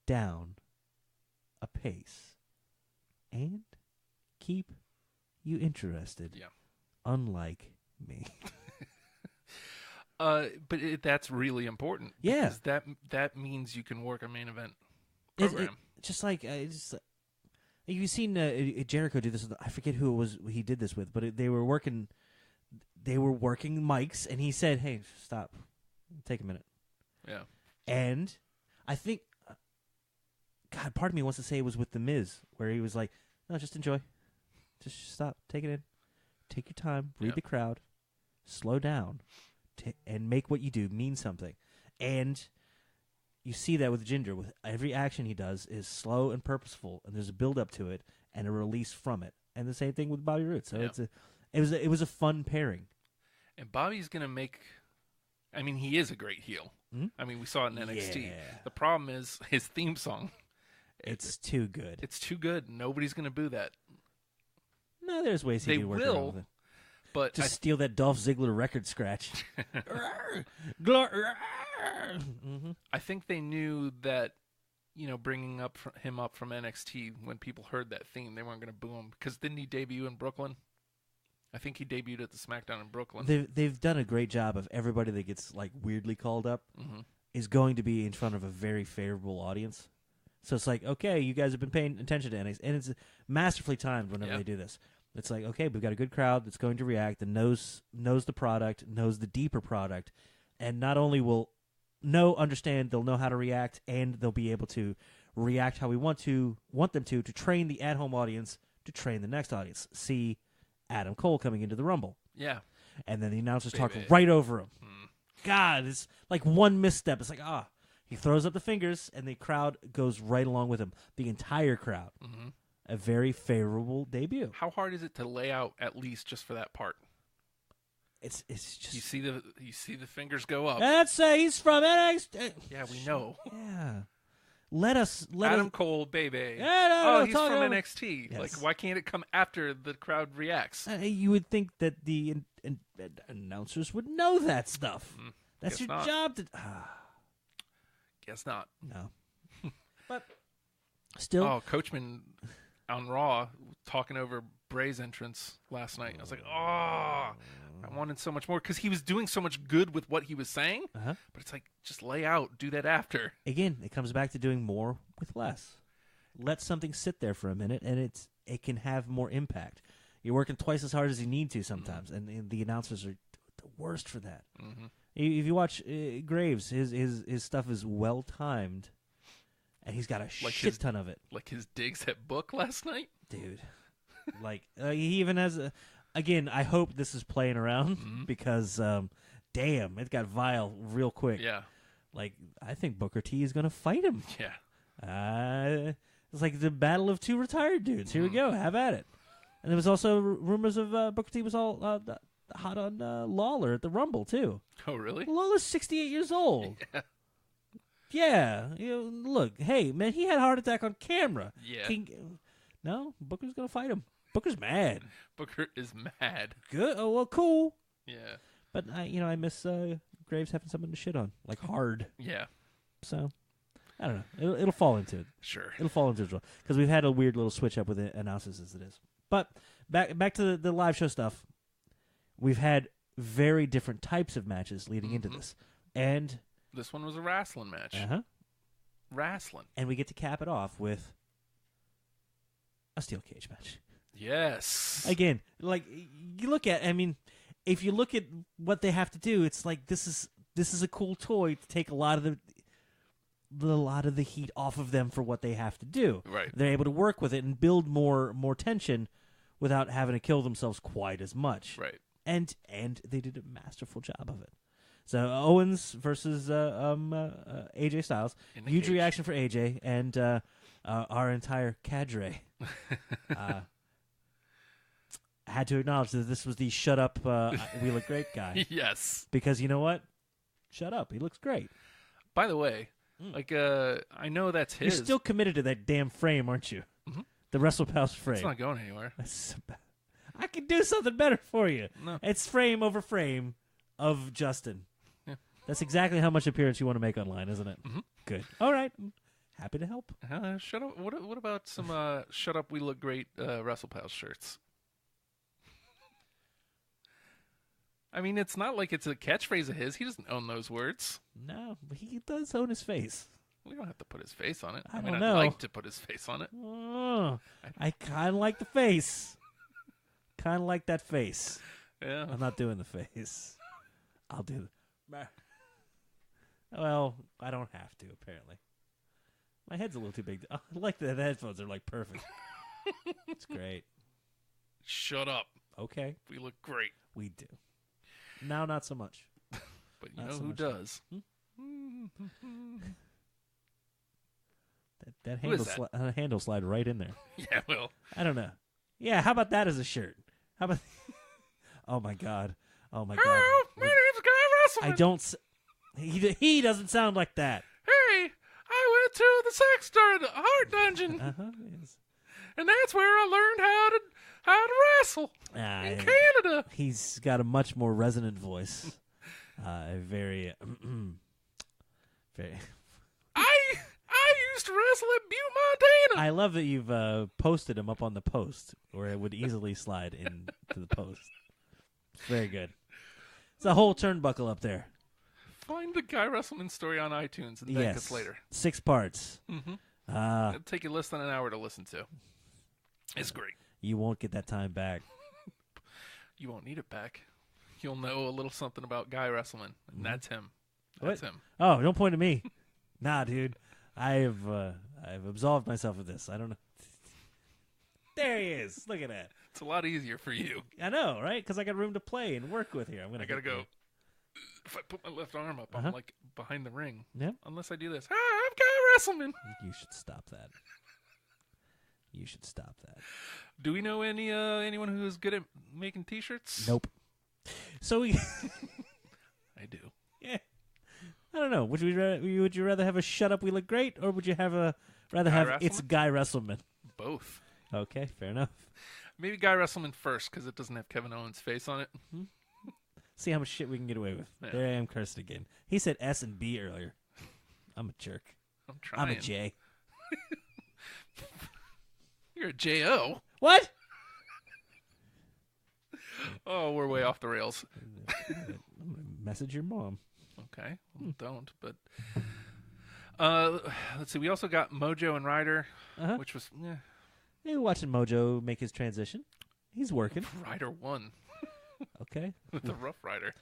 down a pace and keep you interested. Yeah. Unlike me. But that's really important. Yeah. Because that means you can work a main event It- program. just like you've seen Jericho do this. I forget who it was he did this with, but they were working mics, and he said, "Hey, stop, take a minute." Yeah. And I think, God, part of me wants to say it was with The Miz, where he was like, "No, just enjoy, just stop, take it in, take your time, read Yeah. the crowd, slow down, and make what you do mean something." And you see that with Ginger. With every action he does is slow and purposeful, and there's a build up to it and a release from it. And the same thing with Bobby Roode. So Yeah. it was a fun pairing. And Bobby's going to make... I mean, he is a great heel. Hmm? I mean, we saw it in NXT. Yeah. The problem is his theme song. It's too good. It's too good. Nobody's going to boo that. No, there's ways They he can work will, around with it. But Just steal that Dolph Ziggler record scratch. I think they knew that, bringing him up from NXT, when people heard that theme, they weren't going to boo him. Because didn't he debut in Brooklyn? I think he debuted at the SmackDown in Brooklyn. They've done a great job of everybody that gets like weirdly called up Mm-hmm. is going to be in front of a very favorable audience. So it's like, okay, you guys have been paying attention to NXT, and it's masterfully timed whenever Yeah. they do this. It's like, okay, we've got a good crowd that's going to react and knows the product, knows the deeper product, and not only will understand, they'll know how to react, and they'll be able to react how we want them to train the at-home audience to train the next audience. See Adam Cole coming into the Rumble, Yeah. and then the announcers talk Baby. right over him. God, it's like one misstep. It's like, he throws up the fingers, and the crowd goes right along with him. The entire crowd. Mm-hmm. A very favorable debut. How hard is it to lay out at least just for that part? It's just You see the fingers go up. Let's say he's from NXT. Yeah, we know. Yeah. Let us Adam Cole, baby. Yeah, no, he's talk from about- NXT. Yes. Like, why can't it come after the crowd reacts? You would think that the announcers would know that stuff. That's guess your not. job to. Guess not. No. But still, Oh, Coachman on Raw talking over Bray's entrance last night. I was like, I wanted so much more because he was doing so much good with what he was saying. Uh-huh. But it's like, just lay out, do that after. again, it comes back to doing more with less. Let something sit there for a minute, and it can have more impact. You're working twice as hard as you need to sometimes, and the announcers are the worst for that. Mm-hmm. If you watch Graves, his stuff is well timed, and he's got a Like shit his- ton of it, Like his digs at Book last night. dude. Like he even has a. Again, I hope this is playing around because, damn, it got vile real quick. Yeah. Like I think Booker T is gonna fight him. Yeah. It's like the battle of two retired dudes. Here we go. Have at it. And there was also rumors of Booker T was all hot on Lawler at the Rumble too. Oh, really? Lawler's 68 years old. Yeah. Look, hey man, he had a heart attack on camera. Yeah. No, Booker's gonna fight him. Booker's mad. Booker is mad. Good. Oh well, cool. Yeah. But I miss Graves having someone to shit on, like hard. Yeah. So I don't know. It'll fall into it. Sure. It'll fall into it because we've had a weird little switch up with the announcers as it is. But back to the live show stuff. We've had very different types of matches leading into this, and This one was a wrestling match. Wrestling. and we get to cap it off with a steel cage match. Yes. Again, like you look at, I mean, if you look at what they have to do, it's like this is a cool toy to take a lot of the heat off of them for what they have to do. Right. They're able to work with it and build more tension without having to kill themselves quite as much. Right. And they did a masterful job of it. So Owens versus AJ Styles. In the Huge cage. reaction for AJ and our entire cadre. Had to acknowledge that this was the shut up, we look great guy. Yes. Because you know what? Shut up. He looks great. By the way, I know that's his. You're still committed to that damn frame, aren't you? The WrestlePals frame. It's not going anywhere. I can do something better for you. No. It's frame over frame of Justin. Yeah. That's exactly how much appearance you want to make online, isn't it? Mm-hmm. Good. All right. Happy to help. Shut up. What about some "Shut Up, We Look Great" WrestlePals shirts? I mean, it's not like it's a catchphrase of his. He doesn't own those words. No, but he does own his face. We don't have to put his face on it. I mean, don't I'd know. like to put his face on it. Oh, I kind of like the face. Kind of like that face. Yeah. I'm not doing the face. I'll do the... Well, I don't have to, apparently. My head's a little too big. I like that the headphones are, like, perfect. It's great. Shut up. Okay, We look great. we do. Now, not so much. But you Not know so who much. does? That Who is that? handle slide right in there. Yeah, well. I don't know. Yeah, how about that as a shirt? How about... Oh, my God. Oh, my God. Hello, my name's Guy I Russellman. don't... He doesn't sound like that. Hey, I went to the sex star, the art dungeon, Uh-huh. Yes. and that's where I learned how to wrestle in Canada. He's got a much more resonant voice. Very, very. I used to wrestle at Butte, Montana. I love that you've posted him up on the post, where it would easily slide into the post. It's very good. It's a whole turnbuckle up there. Find the Guy Russellman story on iTunes and thank Yes, us later. 6 parts. It'll take you less than an hour to listen to. It's great. You won't get that time back. You won't need it back. You'll know a little something about Guy Russellman, and that's him. That's What? him. Oh, don't point at me. Nah, dude. I've absolved myself of this. I don't know. There he is. Look at that. It's a lot easier for you. I know, right? Because I got room to play and work with here. I'm gonna I gotta get- go. If I put my left arm up, Uh-huh. I'm like behind the ring. Yep. Unless I do this. Hi, I'm Guy Russellman. You should stop that. You should stop that. Do we know anyone who's good at making T-shirts? Nope. So we, I do. yeah, I don't know. Would you rather have a shut up? We look great, or would you rather Guy have it's Russellman? Guy Russellman? Both. Okay, fair enough. Maybe Guy Russellman first because it doesn't have Kevin Owens' face on it. See how much shit we can get away with. Yeah. There I am cursed again. He said S and B earlier. I'm a jerk. I'm trying. I'm a J. You're a J.O. What? Oh, we're way off the rails. Message your mom. Okay, well, don't. But let's see. We also got Mojo and Ryder, Uh-huh. which was Hey, watching Mojo make his transition. He's working. Ryder won Okay. with the Rough Rider.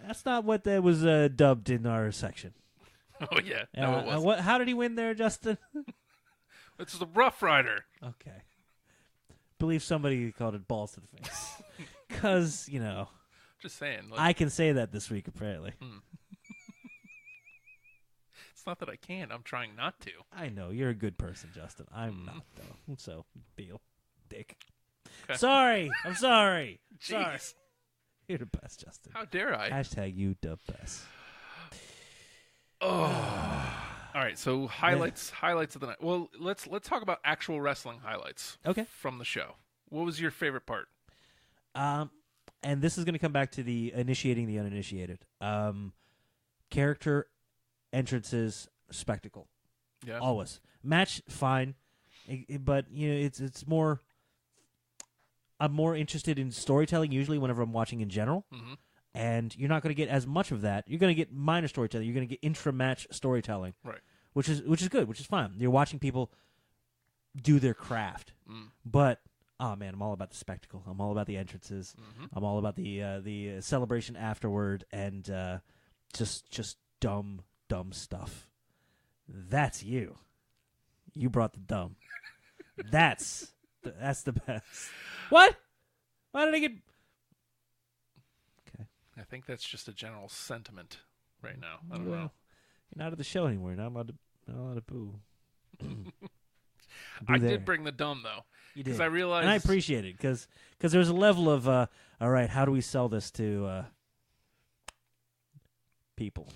That's not what that was dubbed in our section. Oh yeah, no, it was. What? How did he win there, Justin? It's the Rough Rider. Okay. Believe somebody called it balls to the face. Because, Just saying. Like, I can say that this week, apparently. it's not that I can't. I'm trying not to. I know. You're a good person, Justin. I'm not, though. So, deal. Dick. Okay. Sorry. I'm sorry. Sorry. Jeez. You're the best, Justin. How dare I? Hashtag you the best. All right, so highlights of the night. Well, let's talk about actual wrestling highlights. Okay. From the show. What was your favorite part? And this is going to come back to the initiating the uninitiated. Character entrances, spectacle. Yeah. Always. Match, fine. But, you know, it's more... I'm more interested in storytelling usually whenever I'm watching in general. Mm-hmm. And you're not going to get as much of that. You're going to get minor storytelling. You're going to get intra-match storytelling. Right. Which is good, which is fine. You're watching people do their craft. But, oh, man, I'm all about the spectacle. I'm all about the entrances. I'm all about the celebration afterward and just dumb stuff. That's you. You brought the dumb. That's the best. What? Why did I get... Okay. I think that's just a general sentiment right now. I don't Well, know. You're not at the show anymore. You're not allowed to boo. I there. did bring the dumb though. You Because did. I realized, And I appreciate it because there's a level of, all right, how do we sell this to people?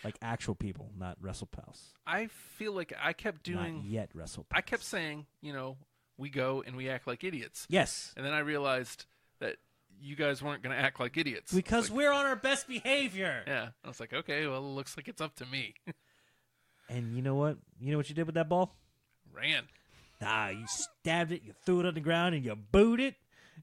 Like actual people, not WrestlePals. I feel like I kept doing. Not yet WrestlePals. I kept saying, you know, we go and we act like idiots. Yes. And then I realized that you guys weren't going to act like idiots. Because Like, we're on our best behavior. yeah. I was like, okay, well, it looks like it's up to me. And you know what? You know what you did with that ball? Ran. Nah, you stabbed it, you threw it on the ground, and you booed it,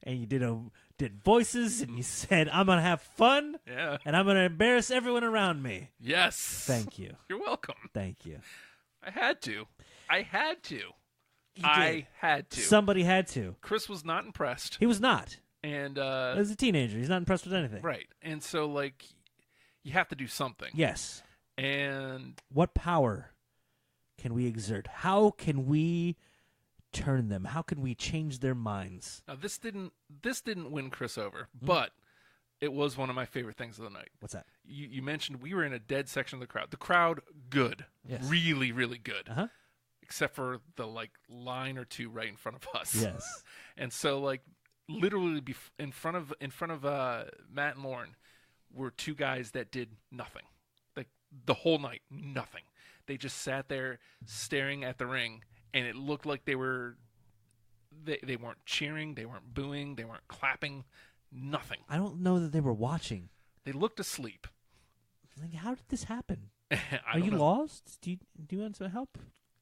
and you did voices, and you said, I'm going to have fun, Yeah. and I'm going to embarrass everyone around me. Yes. Thank you. You're welcome. Thank you. I had to. I had to. You I did. had to. Somebody had to. Chris was not impressed. He was not. And, As a teenager, he's not impressed with anything. right. And so, like, you have to do something. Yes. And What power can we exert? How can we turn them? How can we change their minds? now this didn't win Chris over, but it was one of my favorite things of the night. What's that? You mentioned we were in a dead section of the crowd. The crowd, good. Yes. Really, really good. Uh-huh. Except for the, like, line or two right in front of us. Yes. And so, like, literally in front of Matt and Lauren were two guys that did nothing. Like, the whole night, nothing. They just sat there staring at the ring, and it looked like they weren't cheering, they weren't booing, they weren't clapping, nothing. I don't know that they were watching. They looked asleep. Like, how did this happen? I Are don't you know. lost? Do you want some help?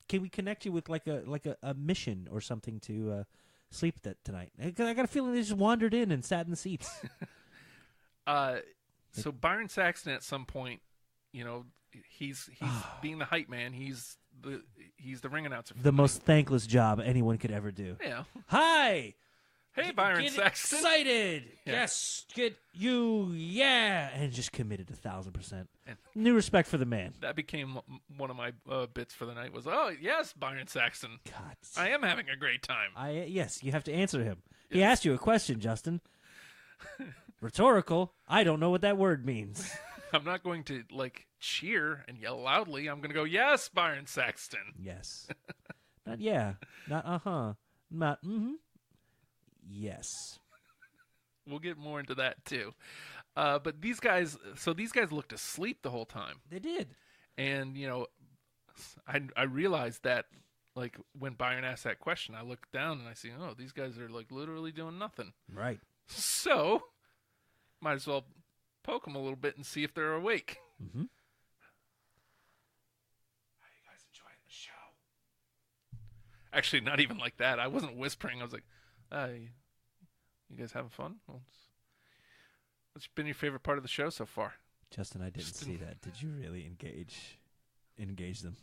Can we connect you with like a mission or something to sleep tonight? I got a feeling they just wandered in and sat in the seats. So Byron Saxton at some point, you know, he's being the hype man. He's the ring announcer. For The most thankless job anyone could ever do. yeah. Hi. Hey, Byron Get Saxton. excited. Yeah. Yes. Get you. Yeah. And just committed 1,000%. And- New respect for the man. That became one of my bits for the night. Was yes, Byron Saxton. God. I am having a great time. Yes, you have to answer him. He asked you a question, Justin. Rhetorical. I don't know what that word means. I'm not going to like cheer and yell loudly. I'm going to go, yes, Byron Saxton. Yes. Not yeah. Not uh-huh. Not mm-hmm. Yes. We'll get more into that too. But these guys looked asleep the whole time. They did. And, you know, I realized that, like, when Byron asked that question, I looked down and I see, oh, these guys are, like, literally doing nothing. Right. So, might as well poke them a little bit and see if they're awake. Mm-hmm. How you guys enjoying the show? Actually, not even like that. I wasn't whispering. I was like, you guys having fun? What's been your favorite part of the show so far? Justin, I didn't see that. Did you really engage them?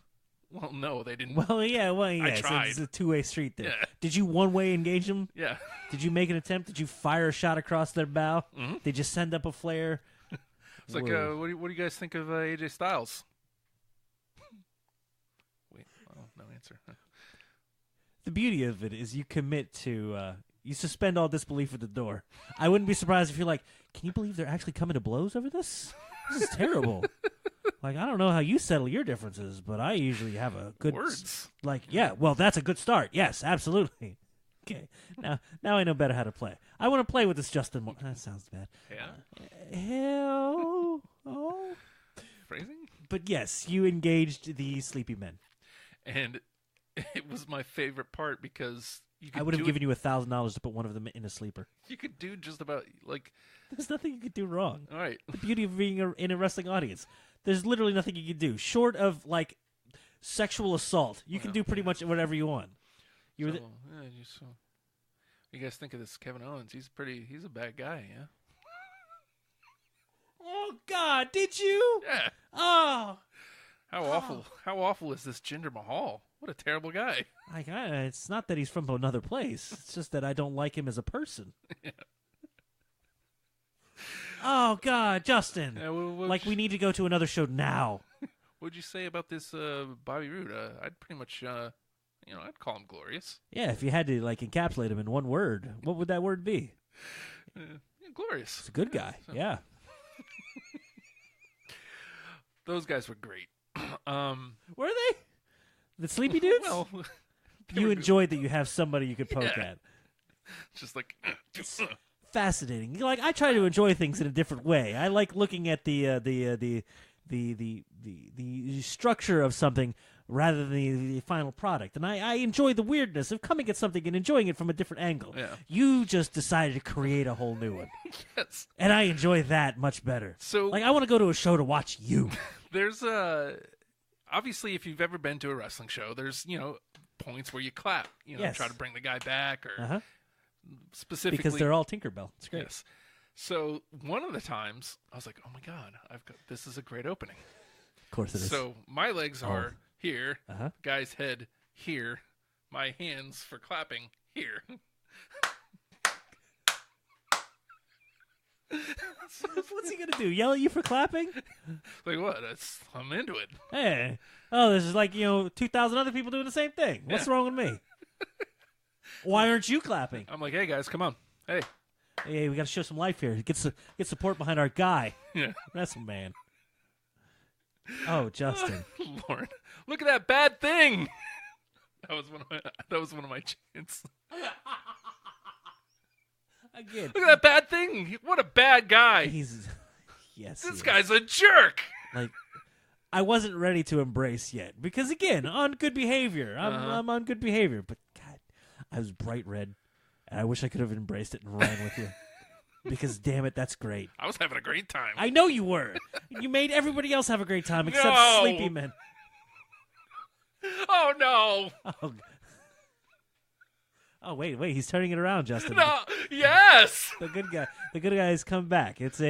Well, no, they didn't. Well, yeah. So tried. it's a two-way street there. Yeah. Did you one-way engage them? Yeah. Did you make an attempt? Did you fire a shot across their bow? Mm-hmm. Did you send up a flare? It's like, Whoa. what do you guys think of AJ Styles? Wait, oh, no answer. The beauty of it is you commit to, you suspend all disbelief at the door. I wouldn't be surprised if you're like, can you believe they're actually coming to blows over this? This is terrible. Like, I don't know how you settle your differences, but I usually have a good... Words. Like, yeah, well, that's a good start. Yes, absolutely. Okay, now I know better how to play. I want to play with this Justin more. That sounds bad. Yeah. Hell... Oh... Phrasing? But yes, you engaged the sleepy men. And it was my favorite part because you could I would have do given you $1,000 to put one of them in a sleeper. you could do just about, like, There's nothing you could do wrong. all right. The beauty of being in a wrestling audience. There's literally nothing you could do short of like sexual assault. You can do pretty much whatever you want. You were So, yeah, you guys think of this Kevin Owens? He's a bad guy, yeah. oh God, did you? Yeah. Oh, How awful is this Jinder Mahal? What a terrible guy. it's not that he's from another place. It's just that I don't like him as a person. Oh God, Justin! Yeah, what Like we need to go to another show now. What'd you say about this Bobby Roode? I'd pretty much, I'd call him glorious. Yeah, if you had to like encapsulate him in one word, what would that word be? Yeah, glorious. It's a good guy. Yeah. Those guys were great. Were they? The sleepy dudes? Well, you enjoyed that you have somebody you could poke Yeah. at. just like Fascinating. Like I try to enjoy things in a different way. I like looking at the structure of something rather than the final product. And I enjoy the weirdness of coming at something and enjoying it from a different angle. Yeah. You just decided to create a whole new one. yes. And I enjoy that much better. So Like I want to go to a show to watch you. there's obviously if you've ever been to a wrestling show, there's points where you clap, Yes. try to bring the guy back or Uh-huh. specifically Because they're all Tinkerbell. It's great. yes. So one of the times I was like, oh my god, this is a great opening. Of course it is. So my legs are here, Uh-huh. guy's head here, my hands for clapping here. What's he gonna do? Yell at you for clapping? Like what? I'm into it. Hey. Oh, this is like 2,000 other people doing the same thing. What's wrong with me? Why aren't you clapping? I'm like, hey guys, come on. Hey. Hey, we got to show some life here. Get support behind our guy. Yeah. That's a man. Oh, Justin. Lord, look at that bad thing. That was one of my chants. Again, Look at that bad thing. What a bad guy. he's yes. he This is. guy's a jerk. Like I wasn't ready to embrace yet because again, on good behavior. I'm on good behavior, but God, I was bright red, and I wish I could have embraced it and ran with you. Because damn it, that's great. I was having a great time. I know you were. You made everybody else have a great time except No. Sleepy Men. Oh no. Oh wait, he's turning it around, Justin. No. Yes. The good guy has come back. He's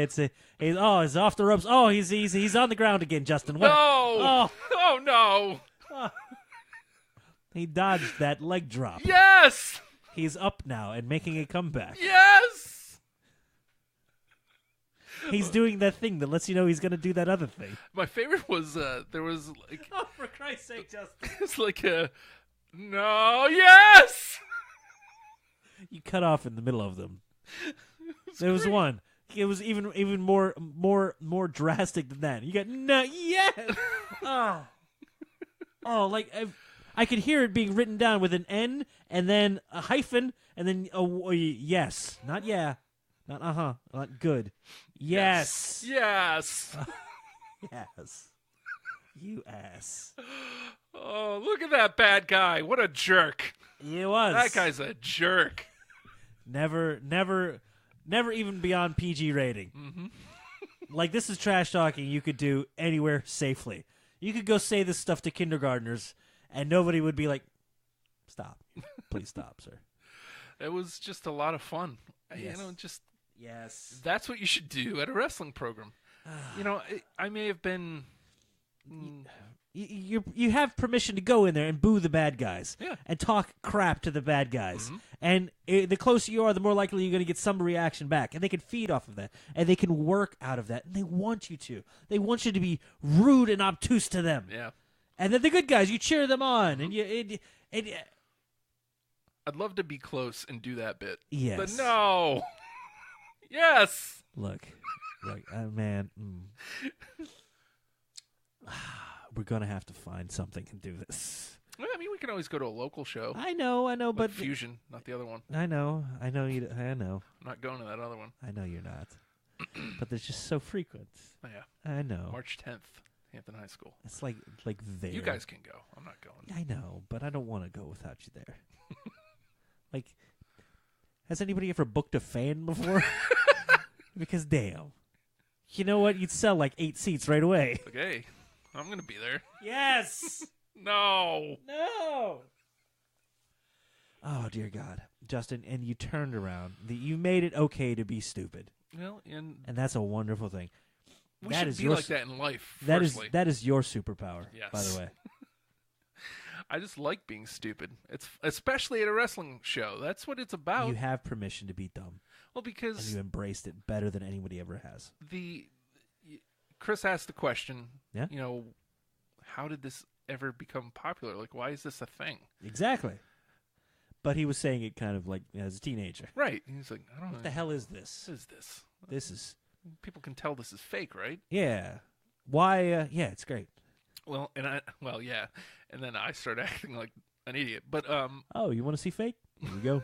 off the ropes. Oh, he's on the ground again, Justin. What? No. Oh, Oh no. he dodged that leg drop. Yes. He's up now and making a comeback. Yes. He's doing that thing that lets you know he's going to do that other thing. My favorite was there was like Oh, for Christ's sake, Justin! it's like a no. Yes. You cut off in the middle of them. There was one. It was even more drastic than that. You got no. Yes. Oh, like I could hear it being written down with an N and then a hyphen and then a yes, not yeah, not not good. Yes. Yes. Yes. You ass. Oh, look at that bad guy. What a jerk. It was. That guy's a jerk. Never even beyond PG rating. Mm-hmm. Like, this is trash talking you could do anywhere safely. You could go say this stuff to kindergartners, and nobody would be like, stop. Please stop, sir. It was just a lot of fun. Yes. Just Yes. that's what you should do at a wrestling program. I may have been. You have permission to go in there and boo the bad guys. Yeah. And talk crap to the bad guys. And the closer you are, the more likely you're going to get some reaction back. And they can feed off of that. And they can work out of that. And they want you to. They want you to be rude and obtuse to them. Yeah. And then the good guys, you cheer them on. And I'd love to be close and do that bit. Yes. But no. Yes. Look, man. We're going to have to find something and do this. Well, I mean, we can always go to a local show. I know, Like but Fusion, not the other one. I know you. I know. I'm not going to that other one. I know you're not. But they're just so frequent. Oh, yeah. I know. March 10th, Hampton High School. It's like there. You guys can go. I'm not going. I know, but I don't want to go without you there. Like, has anybody ever booked a fan before? Because damn, you know what? You'd sell like 8 seats right away. Okay. I'm going to be there. Yes. No. No. Oh dear God, Justin, and you turned around. You made it okay to be stupid, Well, and and that's a wonderful thing. we that should is be your like that in life. That firstly. is that is your superpower. Yes. By the way, I just like being stupid. It's especially at a wrestling show. That's what it's about. you have permission to be dumb, Well, and because you embraced it better than anybody ever has. Chris asked the question. Yeah. You know, how did this ever become popular? Like, why is this a thing? Exactly. But he was saying it kind of like as a teenager. Right. He's like, I don't know. What the hell is this? What is this? This is People can tell this is fake, right? yeah. Why? Yeah, it's great. Well, yeah. And then I started acting like an idiot. But Oh, you want to see fake? Here you go.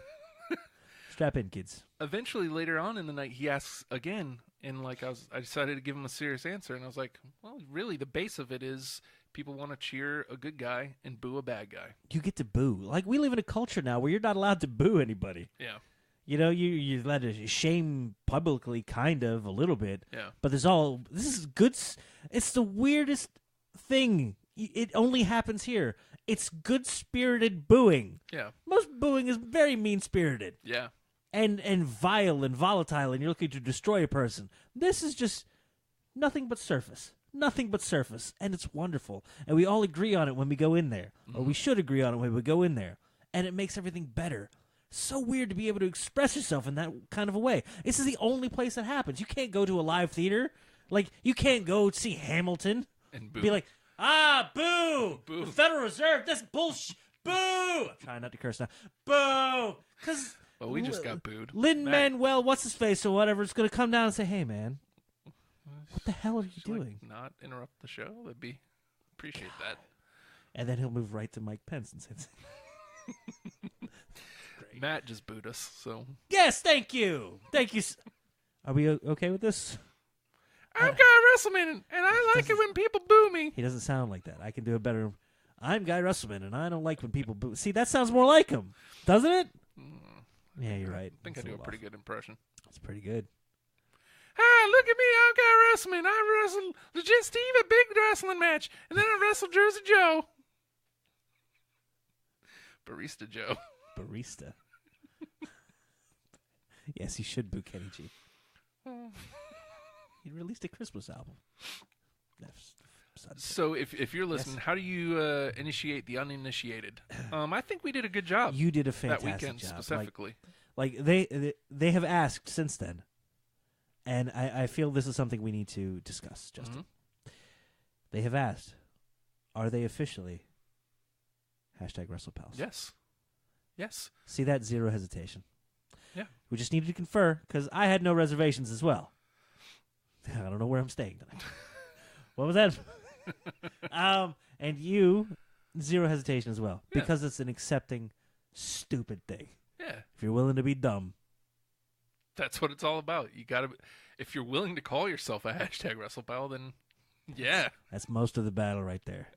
Strap in, kids. eventually, later on in the night, he asks again, and like I decided to give him a serious answer, and I was like, well, really, the base of it is people want to cheer a good guy and boo a bad guy. You get to boo. Like we live in a culture now where you're not allowed to boo anybody. Yeah. You know, you're allowed to shame publicly, kind of a little bit. Yeah. But this is good. It's the weirdest thing. It only happens here. It's good spirited booing. Yeah. Most booing is very mean spirited Yeah. and vile and volatile, and you're looking to destroy a person. This is just nothing but surface. Nothing but surface, and it's wonderful. And we all agree on it when we go in there, or we should agree on it when we go in there, and it makes everything better. So weird to be able to express yourself in that kind of a way. This is the only place that happens. You can't go to a live theater. Like, you can't go see Hamilton. And boo. Be like, boo! Boo. The Federal Reserve, that's bullshit. Boo! I'm trying not to curse now. Boo! Because Well, we just got booed. Lin Matt, Manuel, what's his face or whatever, is going to come down and say, "Hey, man, what the hell are you should, like, doing?" not interrupt the show. That'd be appreciate that. And then he'll move right to Mike Pence and say, Matt just booed us, so "Yes, thank you, thank you." Are we okay with this? I'm Guy Russellman, and I like it when people boo me. He doesn't sound like that. I can do a better. I'm Guy Russellman, and I don't like when people boo. See, that sounds more like him, doesn't it? Yeah, you're right. I think I It's do a little pretty off. good impression. It's pretty good. Hi, look at me, I'm Guy Russellman. I wrestled Legit Steve a big wrestling match, and then I wrestled Jersey Joe. Barista Joe. Barista. Yes, he should boo Kenny G. He released a Christmas album. That's So if you're listening, how do you initiate the uninitiated? I think we did a good job You did a that fantastic weekend job. specifically. Like they have asked since then, and I feel this is something we need to discuss, Justin. They have asked, are they officially #WrestlePals? Yes. Yes. See that? Zero hesitation. Yeah. We just needed to confer, because I had no reservations as well. I don't know where I'm staying tonight. What was that? And you, zero hesitation as well, Yeah. because it's an accepting, stupid thing. Yeah. If you're willing to be dumb, That's what it's all about. You got to if you're willing to call yourself a #WrestlePal, then yeah. that's most of the battle right there.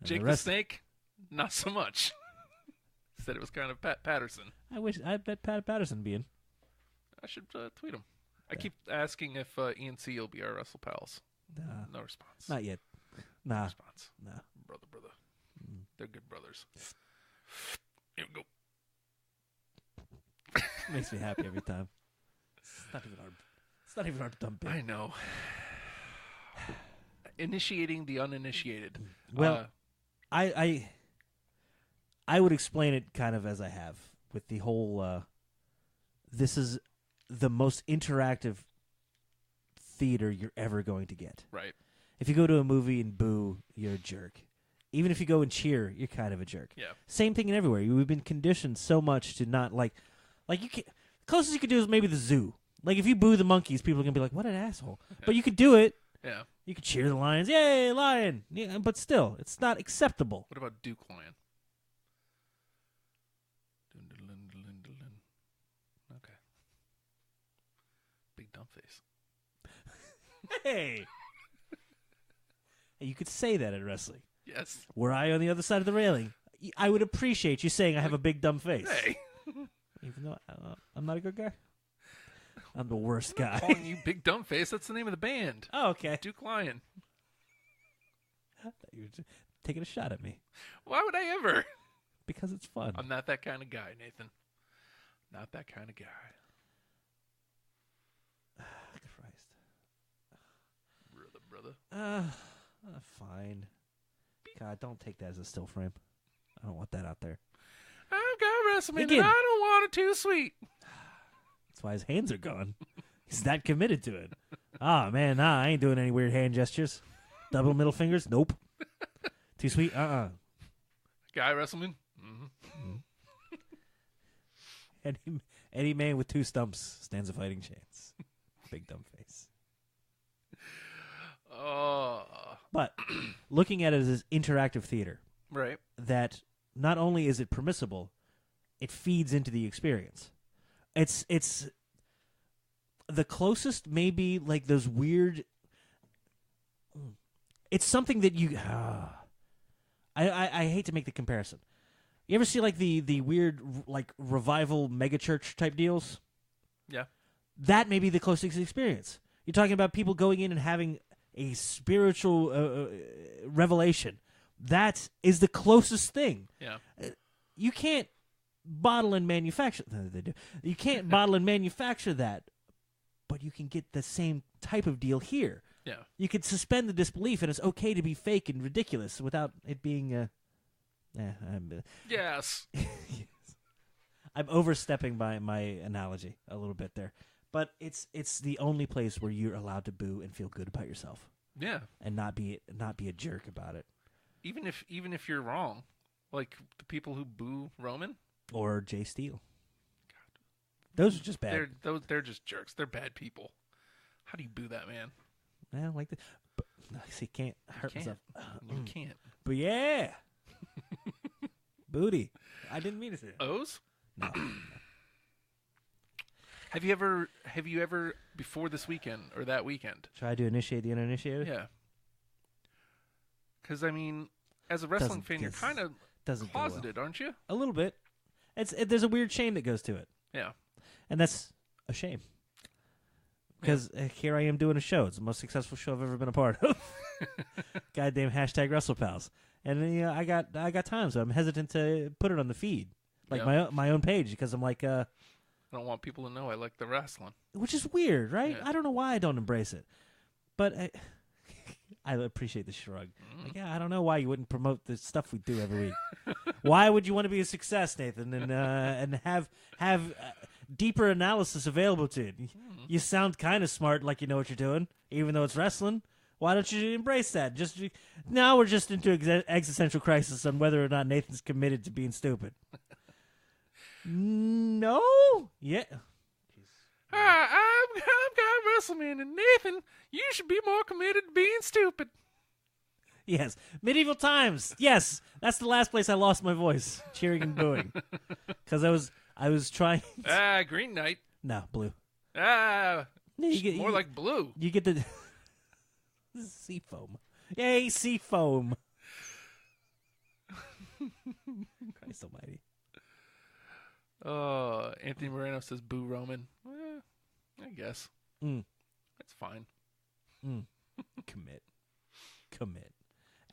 And Jake the rest- Snake, not so much. Said it was kind of Pat Patterson. I bet Pat Patterson be in. I should tweet him. I keep asking if ENC will be our WrestlePals. No response. Not yet. Nah. response. Nah. Brother. They're good brothers. Here we go. Makes me happy every time. It's not even our dumb bit. I know. Initiating the uninitiated. Well, I would explain it kind of as I have with the whole. This is the most interactive theater you're ever going to get. Right. If you go to a movie and boo, you're a jerk. Even if you go and cheer, you're kind of a jerk. Yeah. Same thing in everywhere. We've been conditioned so much to not like you can. Closest you could do is maybe the zoo. Like if you boo the monkeys, people are gonna be like, "What an asshole!" But you could do it. Yeah. You could cheer the lions, "Yay, lion!" Yeah, but still, it's not acceptable. What about Duke Lion? Dun-dun-dun-dun-dun-dun. Okay. Big dumb face. Hey, you could say that in wrestling. Yes. Were I on the other side of the railing, I would appreciate you saying I have a big dumb face. Hey. Even though I'm not a good guy. I'm the worst guy. Calling you Big Dumb Face. That's the name of the band. Oh, okay. Duke Lion. taking a shot at me Why would I ever? because it's fun. I'm not that kind of guy, Nathan. Not that kind of guy. Christ. Brother. Fine. God, don't take that as a still frame. I don't want that out there. I've got WrestleMania, Again. and I don't want it too sweet. That's why his hands are gone. He's that committed to it. Ah, man, nah, I ain't doing any weird hand gestures. Double middle fingers? Nope. Too sweet? Guy WrestleMania. Mm-hmm. Any man with two stumps stands a fighting chance. Big dumb face. Oh, But looking at it as interactive theater, right. that not only is it permissible, it feeds into the experience. It's the closest maybe like those weird. It's something that you. I hate to make the comparison. You ever see like the weird like revival megachurch type deals? Yeah. That may be the closest experience. You're talking about people going in and having a spiritual revelation. That is the closest thing. Yeah. You can't bottle and manufacture. They do. You can't bottle and manufacture that, but you can get the same type of deal here. Yeah. You can suspend the disbelief, and it's okay to be fake and ridiculous without it being. Yes. I'm overstepping by my analogy a little bit there, but it's the only place where you're allowed to boo and feel good about yourself, Yeah. and not be a jerk about it. Even if you're wrong, like the people who boo Roman, Or Jay Steele. Those are just bad. they're just jerks. They're bad people. How do you boo that man? I don't like that. But, see, can't hurt Can't. myself. You can't. But yeah, booty. I didn't mean to say that. O's? No. Have you ever before this weekend or that weekend? Try to initiate the uninitiated. Yeah. Because I mean, as a wrestling Doesn't- fan, you're yes. kind of Doesn't go well. closeted, aren't you? A little bit. There's a weird shame that goes to it, Yeah. and that's a shame. Because here I am doing a show. It's the most successful show I've ever been a part of. Goddamn hashtag WrestlePals. And you know, I got time, so I'm hesitant to put it on the feed, like Yeah. my own page, because I'm like, I don't want people to know I like the wrestling. which is weird, right? Yeah. I don't know why I don't embrace it, but I appreciate the shrug. Like, yeah, I don't know why you wouldn't promote the stuff we do every week. Why would you want to be a success, Nathan, and have deeper analysis available to you? You sound kind of smart, like you know what you're doing, even though it's wrestling. Why don't you embrace that? Now we're just into existential crisis on whether or not Nathan's committed to being stupid. No, yeah. Hi, I'm Guy WrestleMan, and Nathan, you should be more committed to being stupid. Yes, medieval times. Yes, that's the last place I lost my voice, cheering and booing, because I was trying. Green Knight. No, blue. No, You like blue. you get the sea foam. Yay, sea foam! Christ Almighty. Anthony Moreno says boo Roman. I guess. Mm. That's fine. Commit.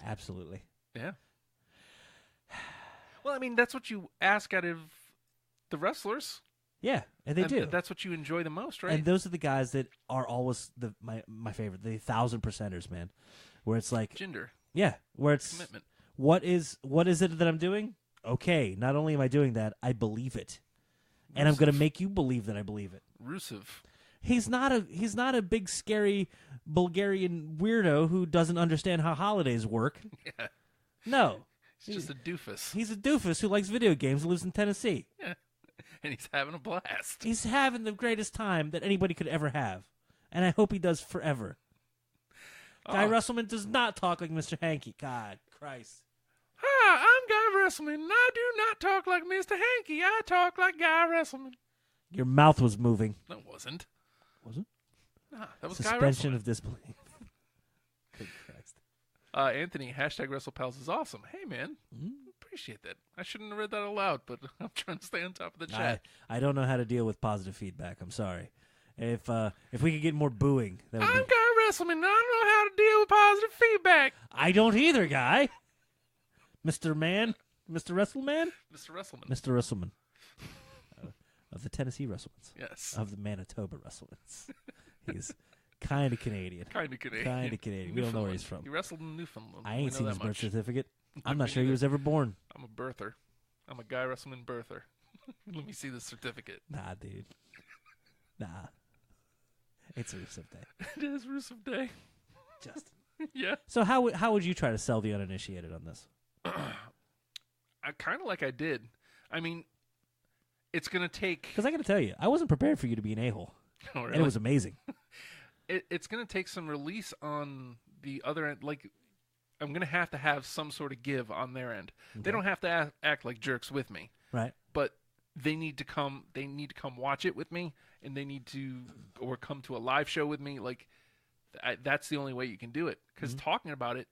Absolutely. Yeah. Well, I mean, that's what you ask out of the wrestlers. Yeah, and they And do. That's what you enjoy the most, right? And those are the guys that are always my favorite, the 1,000%ers, man. Where it's like, Gender. yeah, where it's Commitment. what is it that I'm doing? Okay, not only am I doing that, I believe it, and I'm going to make you believe that I believe it. Rusev. He's not a big scary Bulgarian weirdo who doesn't understand how holidays work. Yeah. No, He's just a doofus. he's a doofus who likes video games and lives in Tennessee. Yeah. And he's having a blast. He's having the greatest time that anybody could ever have, and I hope he does forever. Guy Russellman does not talk like Mr. Hanky. God, Christ. Hi, I'm Guy Wrestleman, and I do not talk like Mr. Hanky. I talk like Guy Wrestleman. Your mouth was moving. No, it wasn't. Was it? Nah, that was Guy Suspension Wrestleman. of disbelief. Good Christ. Anthony, hashtag WrestlePals is awesome. Hey, man. Mm-hmm. Appreciate that. I shouldn't have read that aloud, but I'm trying to stay on top of the chat. I don't know how to deal with positive feedback. I'm sorry. If we could get more booing, that would I'm be... Guy Wrestleman, and I don't know how to deal with positive feedback. I don't either, Guy. Mr. Man, Mr. Wrestleman, Mr. Wrestleman. Mr. Wrestleman of the Tennessee Wrestlemans, Yes. of the Manitoba Wrestlemans. He's kind of Canadian. Kind of Canadian. Kind of Canadian. We don't know where he's from. He wrestled in Newfoundland. I We ain't know seen that his birth much. certificate. I'm Me not sure he neither. was ever born. I'm a birther. I'm a guy wrestling birther. Let me see the certificate. Nah, dude. Nah. It's Rusev Day. It is Rusev Day. Justin. Yeah. So how would you try to sell the uninitiated on this? I kind of like I did. I mean, it's going to take. Because I got to tell you, I wasn't prepared for you to be an a-hole. Oh, And really? it was amazing. It's going to take some release on the other end. Like, I'm going to have some sort of give on their end. They don't have to act like jerks with me, Right? but they need to come. They need to come watch it with me, and they need to or come to a live show with me. Like, that's the only way you can do it. Because talking about it,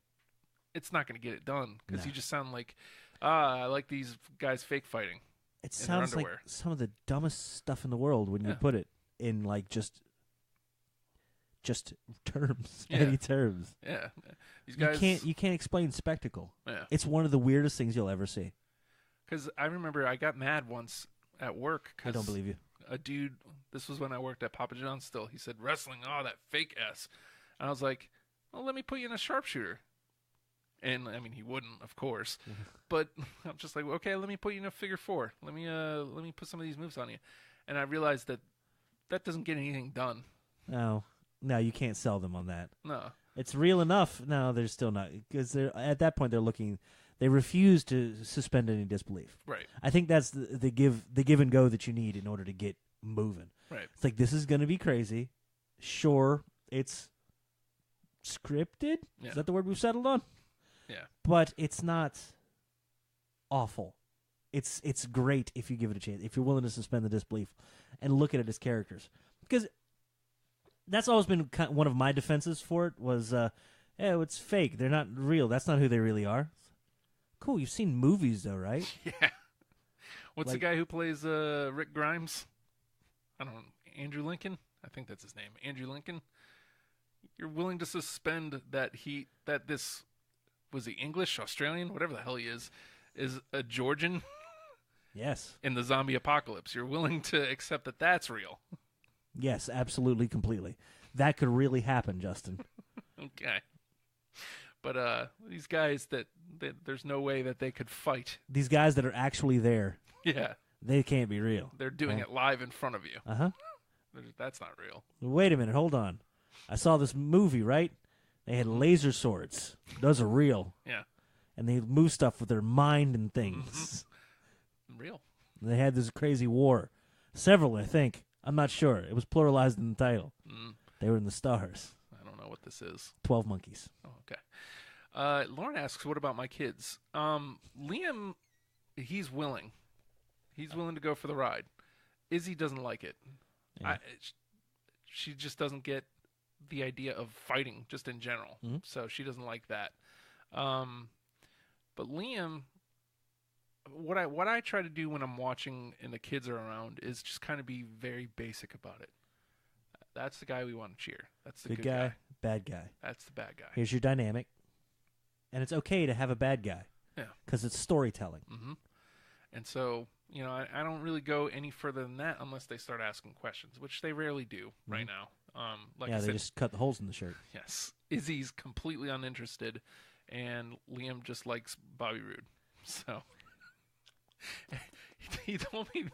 it's not going to get it done. Because No. you just sound like, I like these guys fake fighting. It their sounds like underwear. some of the dumbest stuff in the world when you Yeah. put it in like just terms, Yeah. any terms. Yeah, these guys. You can't explain spectacle. Yeah. It's one of the weirdest things you'll ever see. Because I remember I got mad once at work. I don't believe you. A dude, this was when I worked at Papa John's still, he said, wrestling, oh, that fake ass. And I was like, well, let me put you in a sharpshooter. And, I mean, he wouldn't, of course. But I'm just like, okay, let me put you in a figure four. Let me put some of these moves on you. And I realized that doesn't get anything done. No, you can't sell them on that. No. It's real enough. No, they're still not, because they're at that point they refuse to suspend any disbelief. Right. I think that's the give and go that you need in order to get moving. Right. It's like, this is going to be crazy. Sure, it's scripted. Yeah. Is that the word we've settled on? Yeah. But it's not awful. It's great if you give it a chance. If you're willing to suspend the disbelief and look at it as characters, because that's always been one of my defenses for it was, it's fake. They're not real. That's not who they really are. Cool. You've seen movies though, right? Yeah. What's Like- the guy who plays Rick Grimes? I don't know. Andrew Lincoln? I think that's his name. Andrew Lincoln. You're willing to suspend that this was he English, Australian, whatever the hell he is a Georgian Yes. in the zombie apocalypse. You're willing to accept that that's real. Yes, absolutely, completely. That could really happen, Justin. Okay. But these guys that there's no way that they could fight. These guys that are actually there, Yeah. they can't be real. They're doing it live in front of you. Uh-huh. That's not real. Wait a minute, hold on. I saw this movie, right? They had laser swords. Those are real. Yeah. And they move stuff with their mind and things. Real. They had this crazy war. Several, I think. I'm not sure. It was pluralized in the title. They were in the stars. I don't know what this is. 12 Monkeys. Oh, okay. Lauren asks, what about my kids? Liam, he's willing. He's willing to go for the ride. Izzy doesn't like it. Yeah. She just doesn't get the idea of fighting just in general. Mm-hmm. So she doesn't like that. But Liam, what I try to do when I'm watching and the kids are around is just kind of be very basic about it. That's the guy we want to cheer. That's the Good guy, bad guy. That's the bad guy. Here's your dynamic. And it's okay to have a bad guy. Yeah. Because it's storytelling. And so, I don't really go any further than that unless they start asking questions, which they rarely do right now. Like Yeah, I they said, just cut the holes in the shirt. yes, Izzy's completely uninterested, and Liam just likes Bobby Roode. So he told me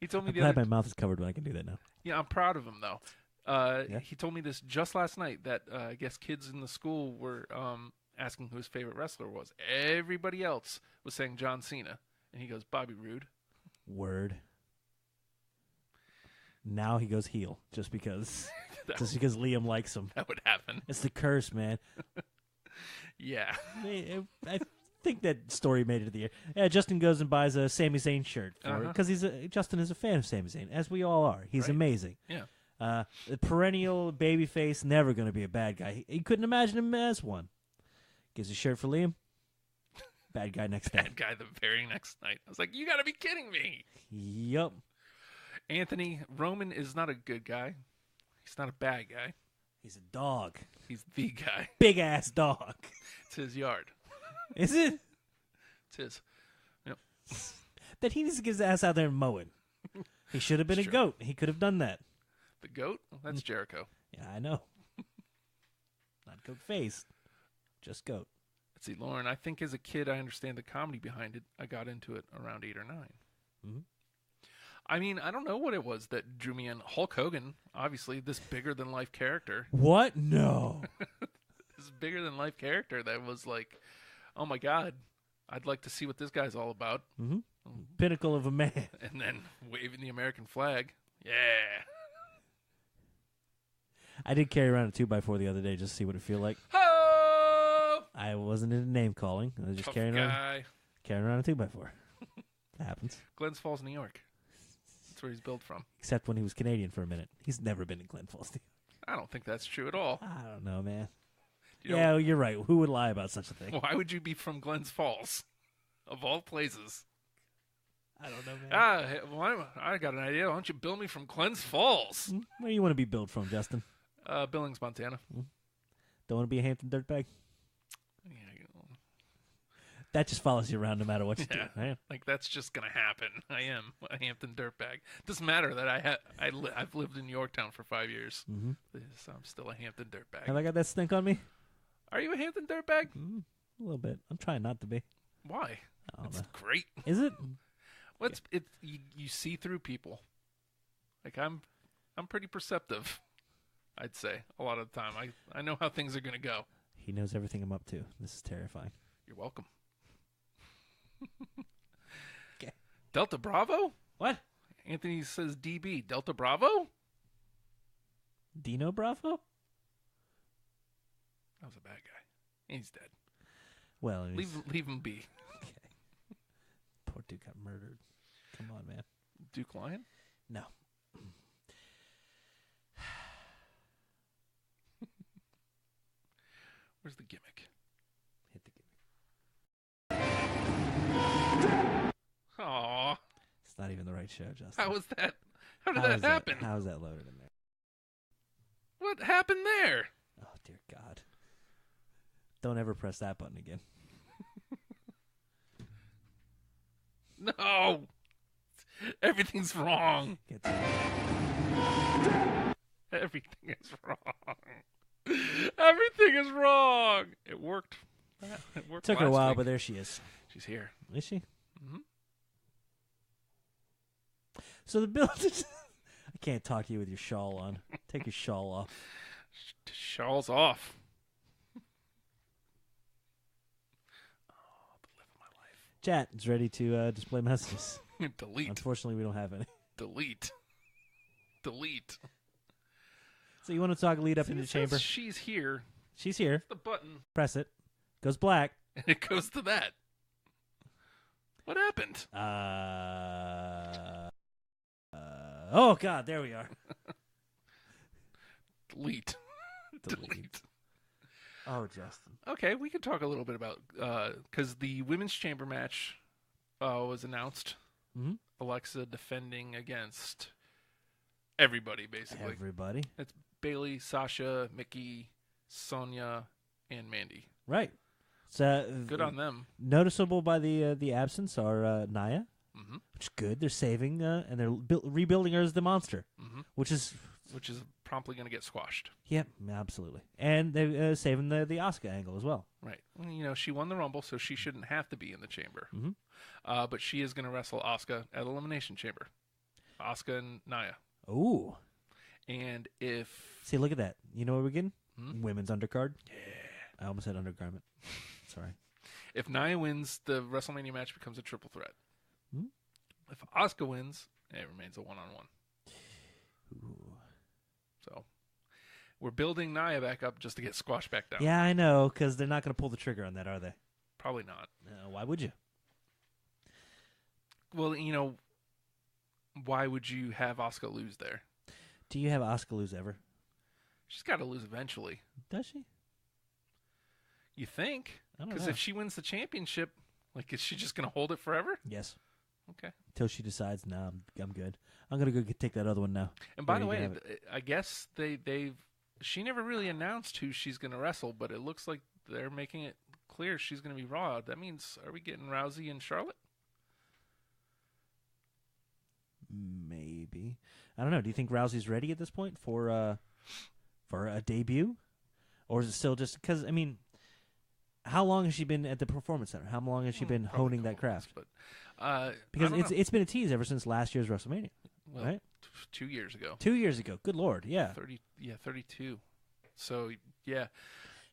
I'm the glad other. my mouth is covered when I can do that now. Yeah, I'm proud of him though. Yeah? He told me this just last night that I guess kids in the school were asking who his favorite wrestler was. Everybody else was saying John Cena, and he goes Bobby Roode. Word. Now he goes heel just because Liam likes him. That would happen. It's the curse, man. Yeah. I think that story made it to the air. Yeah, Justin goes and buys a Sami Zayn shirt for it because Justin is a fan of Sami Zayn, as we all are. He's Right. amazing. Yeah. The perennial babyface, never going to be a bad guy. He couldn't imagine him as one. Gives a shirt for Liam. Bad guy next day. Bad guy the very next night. I was like, you got to be kidding me. Yup. Anthony, Roman is not a good guy. He's not a bad guy. He's a dog. He's the guy. Big ass dog. It's his yard. Is it? It's his. Yep. That he needs to get his ass out there and mow it. He should have been a Sure. goat. He could have done that. The goat? That's Jericho. Yeah, I know. Not goat face, just goat. Let's see, Lauren, I think as a kid I understand the comedy behind it. I got into it around 8 or 9. Mhm. I mean, I don't know what it was that drew me in. Hulk Hogan, obviously, this bigger-than-life character. What? No. This bigger-than-life character that was like, oh my God, I'd like to see what this guy's all about. Pinnacle of a man. And then waving the American flag. Yeah. I did carry around a 2x4 the other day just to see what it feel like. Ho! I wasn't into name calling. I was just Tough carrying around a 2x4. That happens. Glens Falls, New York. That's where he's built from. Except when he was Canadian for a minute. He's never been in Glen Falls. I don't think that's true at all. I don't know, man. You Yeah, know, you're right. Who would lie about such a thing? why would you be from Glens Falls? Of all places. I don't know, man. I got an idea. Why don't you bill me from Glens Falls? Where do you want to be billed from, Justin? Billings, Montana. Don't want to be a Hampton dirtbag? Yeah, That just follows you around no matter what you Yeah. do. Right? like that's just gonna happen. I am a Hampton dirtbag. Doesn't matter that I've lived in Yorktown for 5 years. Mhm. So I'm still a Hampton dirtbag. Have I got that stink on me? Are you a Hampton dirtbag? A little bit. I'm trying not to be. Why? I don't It's know. great. Is it? What's it? You see through people. Like I'm pretty perceptive. I'd say a lot of the time. I know how things are gonna go. He knows everything I'm up to. This is terrifying. You're welcome. Okay. Delta Bravo? What? Anthony says DB. Delta Bravo? Dino Bravo? That was a bad guy. He's dead. Well, he's- Leave him be. okay. Poor dude got murdered. Come on, man. Duke Lion? No. Where's the gimmick? Hit the gimmick. Aw. It's not even the right show, Justin. How was that? How did How that is happen? How is that loaded in there? What happened there? Oh, dear God. Don't ever press that button again. No. Everything's wrong. Get to Everything is wrong. Everything is wrong. It worked. It worked. Took her a last while, week. but there she is. She's here. Is she? Mhm. So the bill. I can't talk to you with your shawl on. Take your shawl off. Shawl's off. Oh, the live of my Chat is ready to display messages. life. Delete. Unfortunately, we don't have any. Delete. Delete. So you want to talk lead up See, into it the chamber? says she's here. She's here. The button. Press it. Goes black. And it goes to that. What happened? Oh God, there we are. Delete. Delete. Delete. Oh, Justin. Okay, we could talk a little bit about because the women's chamber match was announced. Mhm. Alexa defending against everybody, basically. Everybody. It's Bailey, Sasha, Mickey, Sonya, and Mandy. Right. So Good on them. Noticeable by the absence are Naya, hmm which is good. They're saving and they're rebuilding her as the monster, Mhm. which is Which is promptly going to get squashed. yep, absolutely. And they're saving the Asuka angle as well. Right. Well, you know, she won the Rumble, so she shouldn't have to be in the chamber. Mhm. But she is going to wrestle Asuka at Elimination Chamber. Asuka and Naya. Ooh, And if see, look at that. You know what we're getting? Hmm? Women's undercard. Yeah. I almost said undergarment. Sorry. if Naya wins, the WrestleMania match becomes a triple threat. Hmm? If Asuka wins, it remains a one-on-one. Ooh. So we're building Naya back up just to get squashed back down. Yeah, I know, because they're not going to pull the trigger on that, are they? Probably not. Why would you? Well, you know, why would you have Asuka lose there? Do you have Asuka lose ever? She's got to lose eventually. Does she? You think? I don't Because know. if she wins the championship, like, is she just going to hold it forever? Yes. Okay. Until she decides, no, I'm good. I'm gonna go take that other one now. And by There the you way, can have I guess she never really announced who she's going to wrestle, but it looks like they're making it clear she's going to be Raw, that means, are we getting Rousey and Charlotte? Maybe. I don't know. Do you think Rousey's ready at this point for a debut, or is it still just because? I mean, how long has she been at the Performance Center? How long has she been Probably honing that couple months, craft? But Because I don't know. it's been a tease ever since last year's WrestleMania, Well, right? 2 years ago. 2 years ago. Good Lord, yeah. 32. So yeah,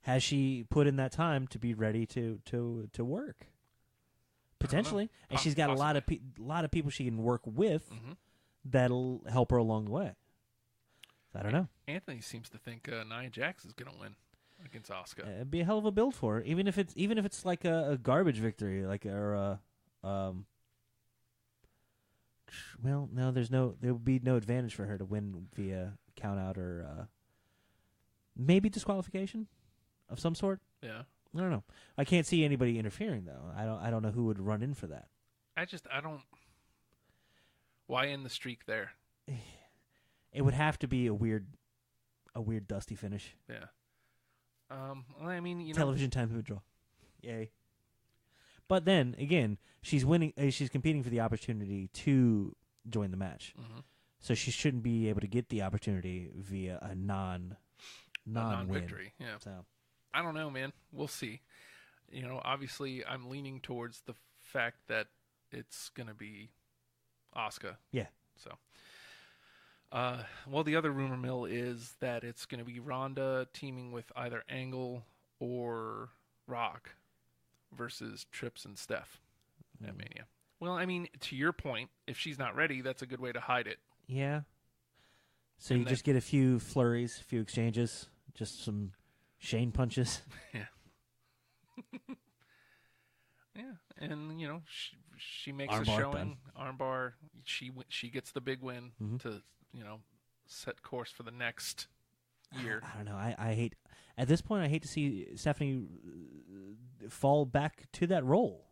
Has she put in that time to be ready to work? Potentially, and she's got a lot of people she can work with Mm-hmm. that'll help her along the way. I don't know. Anthony seems to think Nia Jax is going to win against Asuka. It'd be a hell of a build for her, even if it's like a garbage victory, like well, no, there would be no advantage for her to win via count out or maybe disqualification of some sort. Yeah. I don't know. I can't see anybody interfering though. I don't know who would run in for that. I don't. Why end the streak there? It would have to be a weird dusty finish. Yeah. Well, I mean, you know, Television time would draw. Yay. But then again, she's winning. She's competing for the opportunity to join the match, Mhm. so she shouldn't be able to get the opportunity via a non-win. non-victory. Yeah. So I don't know, man. We'll see. You know, obviously, I'm leaning towards the fact that it's gonna be Asuka. yeah, So, well, the other rumor mill is that it's going to be Ronda teaming with either Angle or Rock versus Trips and Steph at Mania. Well, I mean, to your point, if she's not ready, that's a good way to hide it. yeah. So And you then- just get a few flurries, a few exchanges, just some Shane punches. Yeah. Yeah, and you know, she makes a Armbar showing, armbar. She gets the big win Mm-hmm. to set course for the next year. I don't know. I hate at this point. I hate to see Stephanie fall back to that role.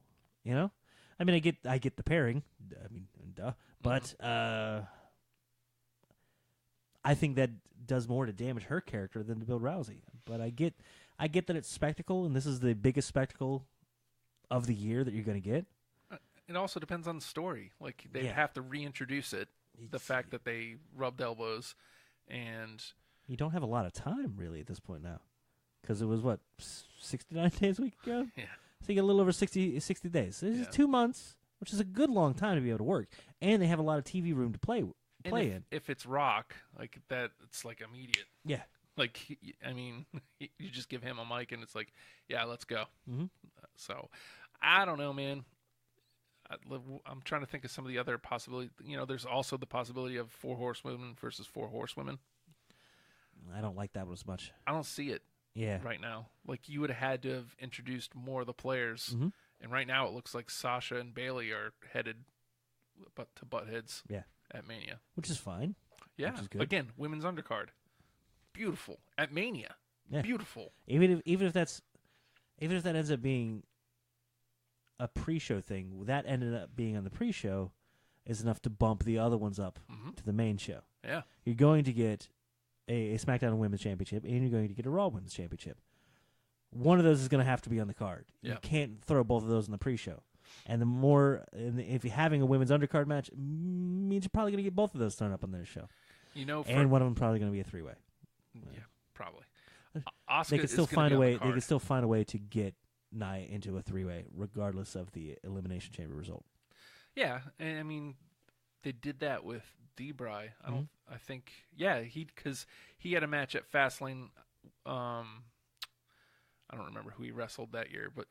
You know, I mean, I get the pairing. I mean, duh. But I think that does more to damage her character than to build Rousey. But I get that it's spectacle, and this is the biggest spectacle of the year that you're going to get. It also depends on the story. Like they Yeah. have to reintroduce it. The fact that they rubbed elbows, and You don't have a lot of time really at this point now, because it was what 69 days a week ago. yeah, So you get a little over 60 days. This is Yeah. 2 months, which is a good long time to be able to work, and they have a lot of TV room to play and in. if it's Rock, like that, it's like immediate. Yeah, Like I mean, you just give him a mic, and it's like, yeah, let's go. Mhm. So I don't know, man. I'm trying to think of some of the other possibilities. You know, there's also the possibility of 4 horsewomen versus 4 horsewomen. I don't like that one as much. I don't see it Yeah, right now. Like you would have had to have introduced more of the players, Mhm. and right now it looks like Sasha and Bailey are headed to butt heads yeah, at Mania. which is fine. Yeah, is good. again, women's undercard, beautiful at Mania, Yeah. beautiful. Even if that ends up being a pre-show thing, that ended up being on the pre-show is enough to bump the other ones up Mhm. to the main show. Yeah, You're going to get a SmackDown Women's Championship, and you're going to get a Raw Women's Championship. One of those is going to have to be on the card. Yeah. You can't throw both of those in the pre-show. And the more, and if you're having a women's undercard match, means you're probably going to get both of those thrown up on their show. you know, for, And one of them probably going to be a three-way. yeah, probably. Asuka They could still is gonna find be a on the way. They card. could still find a way to get Nia into a three-way, regardless of the Elimination Chamber result. Yeah, and I mean, they did that with D-Bry. I don't. Mm-hmm. I think. Yeah, because he had a match at Fastlane. I don't remember who he wrestled that year, but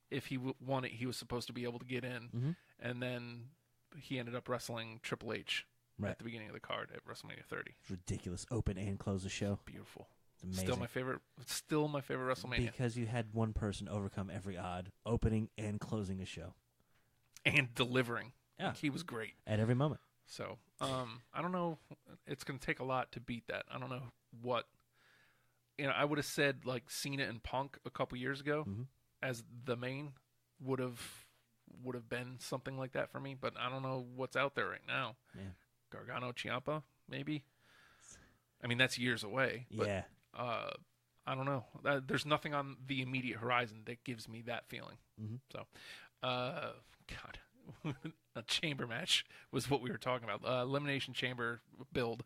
if he won it, he was supposed to be able to get in, Mhm. and then he ended up wrestling Triple H Right. at the beginning of the card at WrestleMania 30. It's ridiculous. Open and close the show. Beautiful. It's amazing. Still my favorite WrestleMania, Because you had one person overcome every odd, opening and closing a show and delivering. Yeah. Like, he was great. at every moment. So, I don't know. It's going to take a lot to beat that. I don't know what. You know, I would have said like Cena and Punk a couple years ago Mm-hmm. as the main would have been something like that for me. But I don't know what's out there right now. Yeah. Gargano Ciampa, maybe. I mean, that's years away. But, Yeah. I don't know. There's nothing on the immediate horizon that gives me that feeling. So, God, a chamber match was what we were talking about. Elimination chamber build.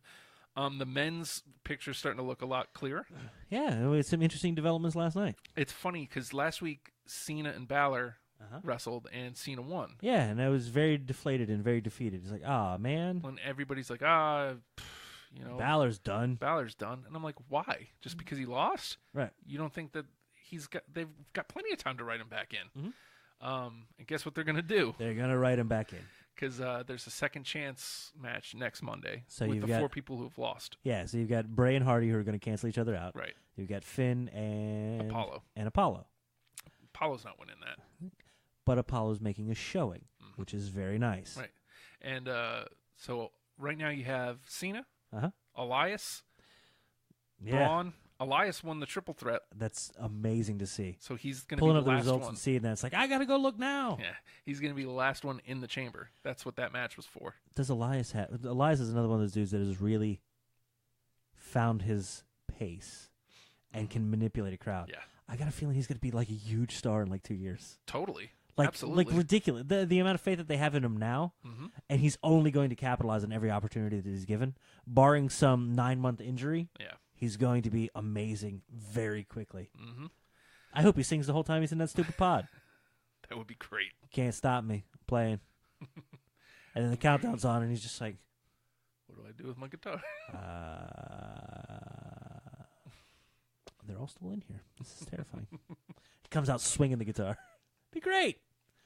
The men's picture's starting to look a lot clearer. Yeah, there was some interesting developments last night. It's funny because last week Cena and Balor wrestled, and Cena won. Yeah, and I was very deflated and very defeated. It's like, ah, man, When everybody's like, you know, Balor's done. Balor's done, and I'm like, why? Just because he lost? Right. You don't think that they've got plenty of time to write him back in? Mm-hmm. And guess what they're gonna do? They're going to write him back in. Because there's a second chance match next Monday So with you've the got- 4 people who've lost. Yeah, so you've got Bray and Hardy who are going to cancel each other out. Right. You've got Finn and Apollo. And Apollo. Apollo's not winning that. But Apollo's making a showing, which is very nice. Right. And so right now you have Cena, Uh-huh. Elias, Yeah. Braun. Elias won the triple threat, That's amazing to see. so he's going to be Pulling the up the last results one. and seeing that, it's like, I got to go look now. Yeah, he's going to be the last one in the chamber. That's what that match was for. Does Elias have... Elias is another one of those dudes that has really found his pace and can manipulate a crowd. Yeah. I got a feeling he's going to be like a huge star in like 2 years. Totally. Like, Absolutely. like ridiculous. The amount of faith that they have in him now, and he's only going to capitalize on every opportunity that he's given, barring some 9-month injury. Yeah. He's going to be amazing very quickly. Mm-hmm. I hope he sings the whole time he's in that stupid pod. That would be great. Can't stop me I'm playing. And then the countdown's on, and he's just like, What do I do with my guitar? they're all still in here. This is terrifying. He comes out swinging the guitar. Be great.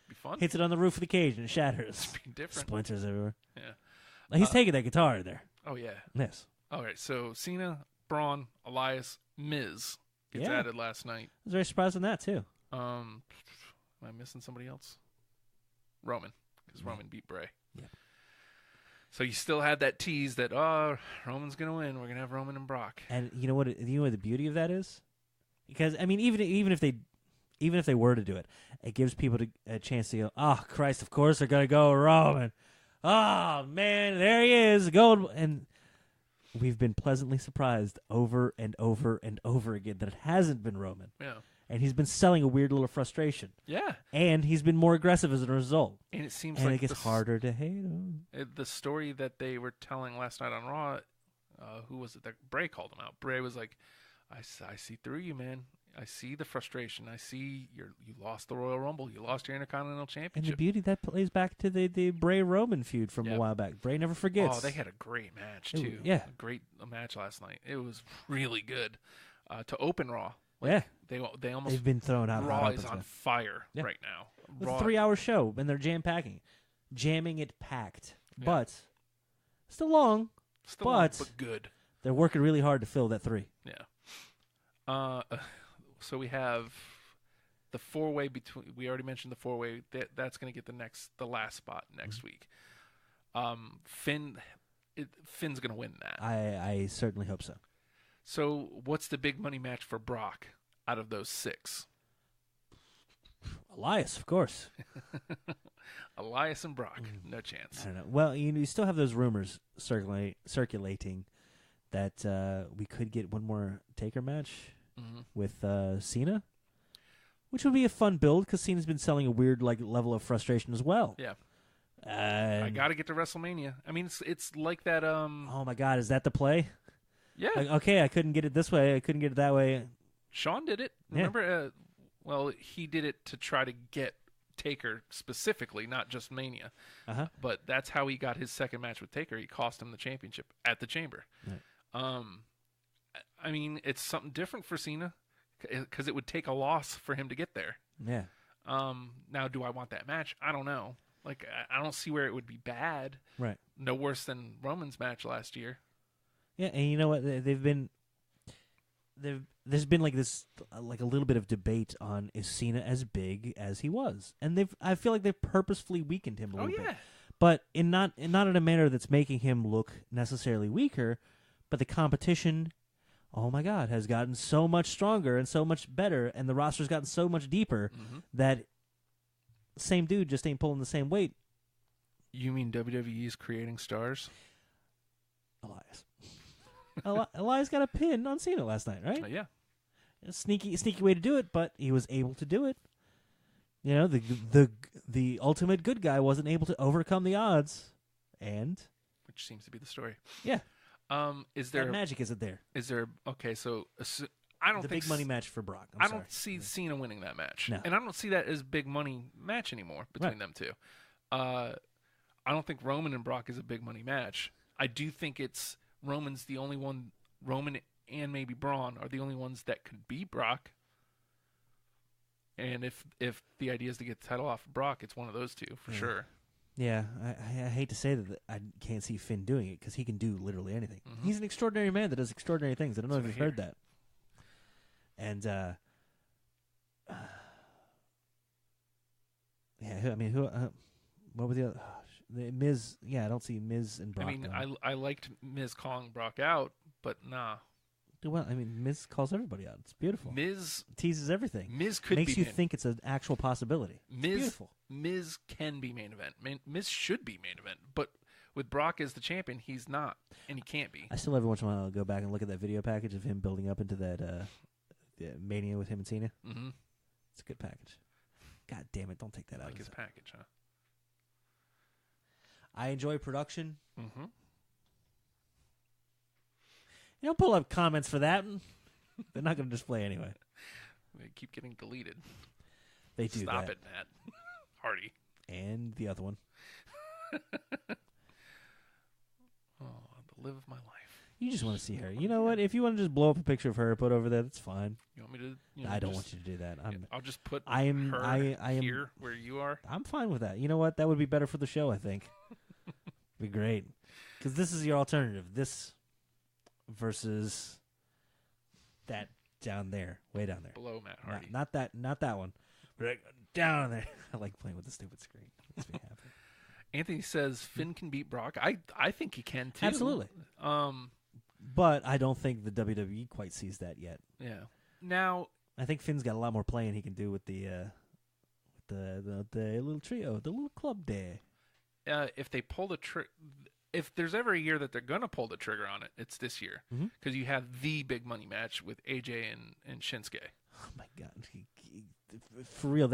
Be fun. Hits it on the roof of the cage, and it shatters. Be different. Splinters everywhere. Yeah. Like, he's taking that guitar in there. Oh, yeah. Yes. All right, so Cena, Braun, Elias, Miz gets Yeah. added last night. I was very surprised on that, too. Am I missing somebody else? Roman, because Roman beat Bray. Yeah. So you still had that tease that Roman's gonna win. We're gonna have Roman and Brock. And you know what the beauty of that is? Because, I mean, even if they were to do it, it gives people a chance to go, oh, Christ, of course they're going to go Roman. Oh, man, there he is. Going. And we've been pleasantly surprised over and over and over again that it hasn't been Roman. Yeah, And he's been selling a weird little frustration. yeah. And he's been more aggressive as a result. And it seems And like it gets harder to hate him. The story that they were telling last night on Raw. Who was it that Bray called him out? Bray was like, I see through you, man. I see the frustration. I see you lost the Royal Rumble. You lost your Intercontinental And the Championship. beauty, that plays back to the Bray-Roman feud from Yeah. a while back. Bray never forgets. Oh, they had a great match It- too. yeah. a great match last night. It was really good. To open Raw, Yeah. they almost They've been thrown out. Raw hot is up on and stuff. fire Yeah. right now. It's Raw, a 3-hour show, and they're jamming it packed. But still long. still long, but- but good. They're working really hard to fill that 3. Yeah. So we have the 4-way between. We already mentioned the 4-way. That's going to get the last spot next week. Finn's going to win that. I certainly hope so. So what's the big money match for Brock out of those 6? Elias, of course. Elias and Brock, Mm. no chance. I don't know. Well, you still have those rumors circulating that we could get one more Taker match with Cena, which would be a fun build because Cena's been selling a weird level of frustration as well. Yeah. I And- got to get to WrestleMania. I mean, it's like that. oh my God, is that the play? Yeah, Like, okay, I couldn't get it this way. I couldn't get it that way. Sean did it. Yeah. Remember? Well, he did it to try to get Taker specifically, not just Mania. Uh-huh. But that's how he got his second match with Taker. He cost him the championship at the Chamber. Right. I mean, it's something different for Cena because it would take a loss for him to get there. Yeah. Now, do I want that match? I don't know. Like, I don't see where it would be bad. Right. No worse than Roman's match last year. Yeah, and you know what? There's been like this, like a little bit of debate on is Cena as big as he was, and I feel like they've purposefully weakened him a little bit, but not in a manner that's making him look necessarily weaker, but the competition, oh my God, has gotten so much stronger and so much better, and the roster's gotten so much deeper that same dude just ain't pulling the same weight. You mean WWE's creating stars? Elias. Elias got a pin on Cena last night, right? Yeah. A sneaky way to do it, but he was able to do it. You know, the ultimate good guy wasn't able to overcome the odds, and which seems to be the story. yeah, Is that there magic isn't there. okay? So I don't The think big money match for Brock. I I'm sorry. don't see Cena winning that match, No. and I don't see that as big money match anymore between them two. I don't think Roman and Brock is a big money match. I do think it's Roman's the only one. Roman and maybe Braun are the only ones that could beat Brock. And if the idea is to get the title off of Brock, it's one of those two for sure. Yeah, I hate to say that I can't see Finn doing it because he can do literally anything. Mm-hmm. He's an extraordinary man that does extraordinary things. I don't know if That's you've what I heard that. And yeah, I mean, what were the other? The Miz. Yeah, I don't see Miz and Brock. I mean, doing it. I liked Miz calling Brock out, but nah. Well, I mean, Miz calls everybody out. It's beautiful. Miz Teases everything. Miz could Makes be you main- think it's an actual possibility. It's Miz beautiful. Miz can be main event. Miz should be main event, but with Brock as the champion, he's not, and he can't be. I still every once in a while go back and look at that video package of him building up into that Mania with him and Cena. Mm-hmm. It's a good package. God damn it! Don't take that out. Like of his this. package, huh? I enjoy production. Mm-hmm. You don't pull up comments for that. They're not going to display anyway. They keep getting deleted. They do Stop that. it, Matt. Hardy. And the other one. Oh, the live of my life. You just want to see her. You know what? If you want to just blow up a picture of her, put over there, that's fine. You want me to? You know, I don't just- want you to do that. I'll just put I am- her I am- here where you are. I'm fine with that. You know what? That would be better for the show, I think. Be great. Because this is your alternative. This versus that down there. Way down there. Below Matt Not, Hardy. not that one. But like, down there. I like playing with the stupid screen. Makes me happy. Anthony says Finn can beat Brock. I think he can too. Absolutely. But I don't think the WWE quite sees that yet. Yeah. Now, I think Finn's got a lot more playing he can do with the little trio, the little club there. if they pull the trigger, if there's ever a year that they're gonna pull the trigger on it, it's this year Mhm. because you have the big money match with AJ and Shinsuke. Oh my god! For real,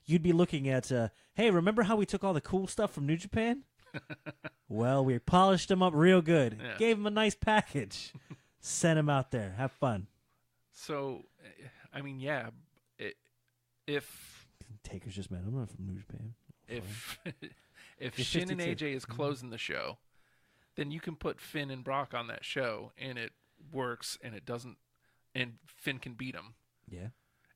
you'd be looking at. Hey, remember how we took all the cool stuff from New Japan? Well, we polished them up real good. Yeah. Gave them a nice package. Sent them out there. Have fun. So, I mean, yeah, if Taker's just man. I'm not from New Japan. if You're Shin and 52. AJ is closing the show, then you can put Finn and Brock on that show, and it works, and it doesn't, and Finn can beat him, Yeah.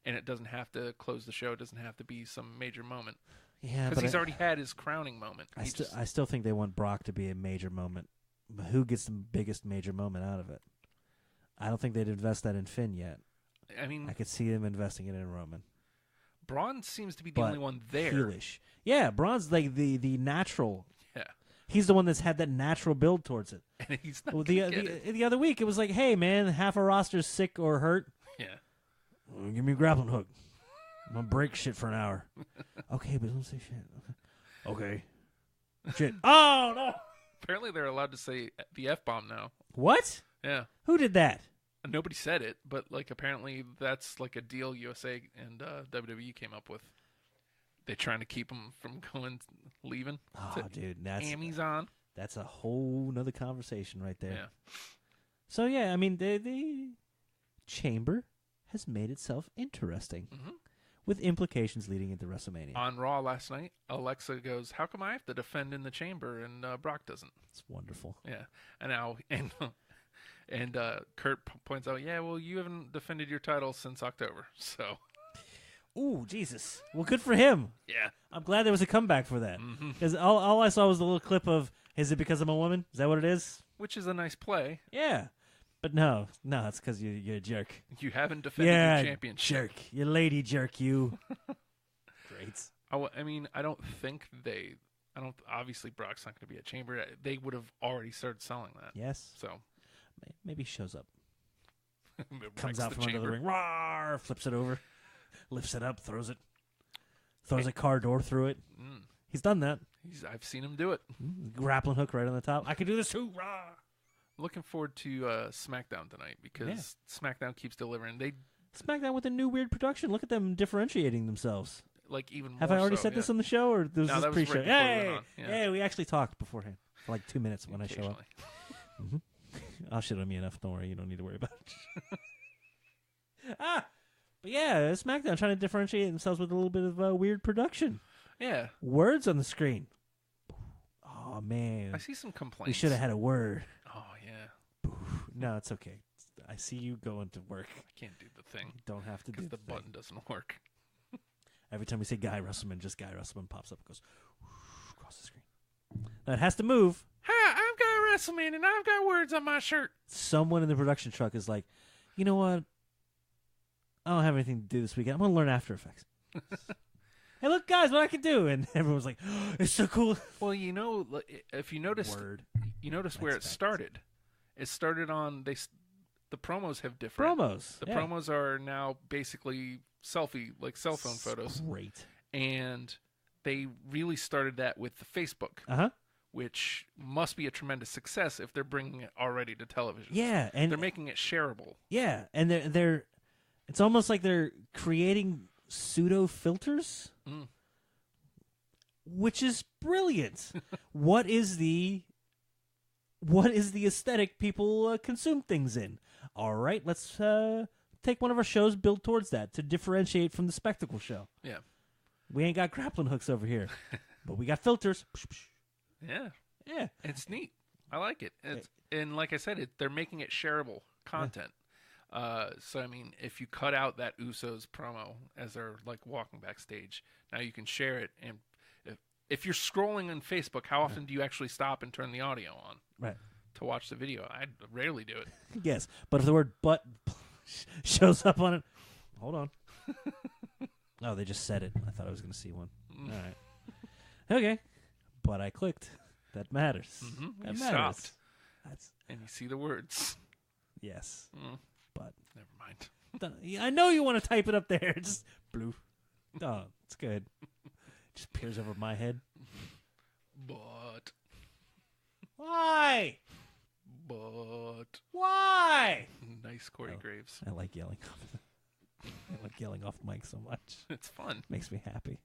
and it doesn't have to close the show. It doesn't have to be some major moment Yeah, because but he's already had his crowning moment. I He just- still think they want Brock to be a major moment. But who gets the biggest major moment out of it? I don't think they'd invest that in Finn yet. I mean, I could see them investing it in Roman. Braun seems to be the But only one there. heelish. Yeah, Braun's like the natural. Yeah, He's the one that's had that natural build towards it. and he's not Well, gonna get it. the other week, it was like, hey, man, half a roster's sick or hurt. Yeah, Give me a grappling hook. I'm going to break shit for an hour. Okay, but don't say shit. Okay. Shit. Oh, no. apparently they're allowed to say the F-bomb now. What? Yeah. Who did that? Nobody said it, but like apparently that's like a deal USA and WWE came up with. They're trying to keep him from leaving. Oh, to dude, Amazon. that's a whole nother conversation right there. Yeah. So, yeah, I mean, the chamber has made itself interesting Mhm. with implications leading into WrestleMania. On Raw last night, Alexa goes, "How come I have to defend in the chamber and Brock doesn't?" It's wonderful. Yeah, and now and Kurt points out, "Yeah, well, you haven't defended your title since October, so Ooh, Jesus. Well, good for him. yeah." I'm glad there was a comeback for that. Mm-hmm. Because all I saw was the little clip of, is it because I'm a woman? Is that what it is? Which is a nice play. Yeah. But no, it's because you're a jerk. You haven't defended Yeah, your championship. jerk. You lady jerk, you. Great. I mean, I don't think obviously Brock's not going to be at Chamber. They would have already started selling that. Yes. So Maybe shows up. it Comes wrecks out the from under the chamber. ring. Rawr, flips it over. Lifts it up, throws it. Throws a car door through it. Mm. He's done that. I've seen him do it. Grappling hook right on the top. I can do this too. Rah! Looking forward to SmackDown tonight because SmackDown keeps delivering. They SmackDown with a new weird production. Look at them differentiating themselves. like even. Have more I already so, said this on the show, or was No, this that was pre-show? right before we went Hey, on, yeah. hey, we actually talked beforehand for like 2 minutes when I show up. occasionally. I'll shit on me enough. Don't worry. You don't need to worry about it. But yeah, SmackDown trying to differentiate themselves with a little bit of weird production. Yeah, Words on the screen. Oh man, I see some complaints. we should have had a word. Oh yeah, No, it's okay. I see you going to work. I can't do the thing You don't have to do because the thing. button doesn't work. Every time we say Guy Russellman, just Guy Russellman pops up and goes across the screen. Now it has to move. Hi, I'm Guy WrestleMan, and I've got words on my shirt. Someone in the production truck is like, you know what? I don't have anything to do this weekend. I'm going to learn After Effects. Hey, look, guys, what I can do. And everyone's like, oh, it's so cool. Well, you know, if you notice, Word. you notice where it That's facts. started. It started on the promos have different Promos. The yeah. promos are now basically selfie, like cell phone photos, Great. and they really started that with the Facebook, Uh-huh. which must be a tremendous success if they're bringing it already to television. Yeah, and They're making it shareable. yeah, and they're it's almost like they're creating pseudo filters, which is brilliant. What is the aesthetic people consume things in? All right, let's take one of our shows, build towards that to differentiate from the spectacle show. Yeah, We ain't got grappling hooks over here, but we got filters. yeah, Yeah, it's neat. I like it. And like I said, they're making it shareable content. So I mean, if you cut out that Usos promo as they're like walking backstage, now you can share it. And if you're scrolling on Facebook, how often do you actually stop and turn the audio on right. to watch the video? I rarely do it. Yes, but if the word "but" shows up on it, hold on. Oh, they just said it. I thought I was going to see one. All right. Okay, but I clicked. That matters. That You matters. stopped. That's And you see the words. yes, but Never mind. I know you want to type it up there. Just blue. Oh, it's good. Just peers over my head. But Why? Why? nice Corey Graves. I like yelling. I like yelling off mic so much. It's fun. Makes me happy.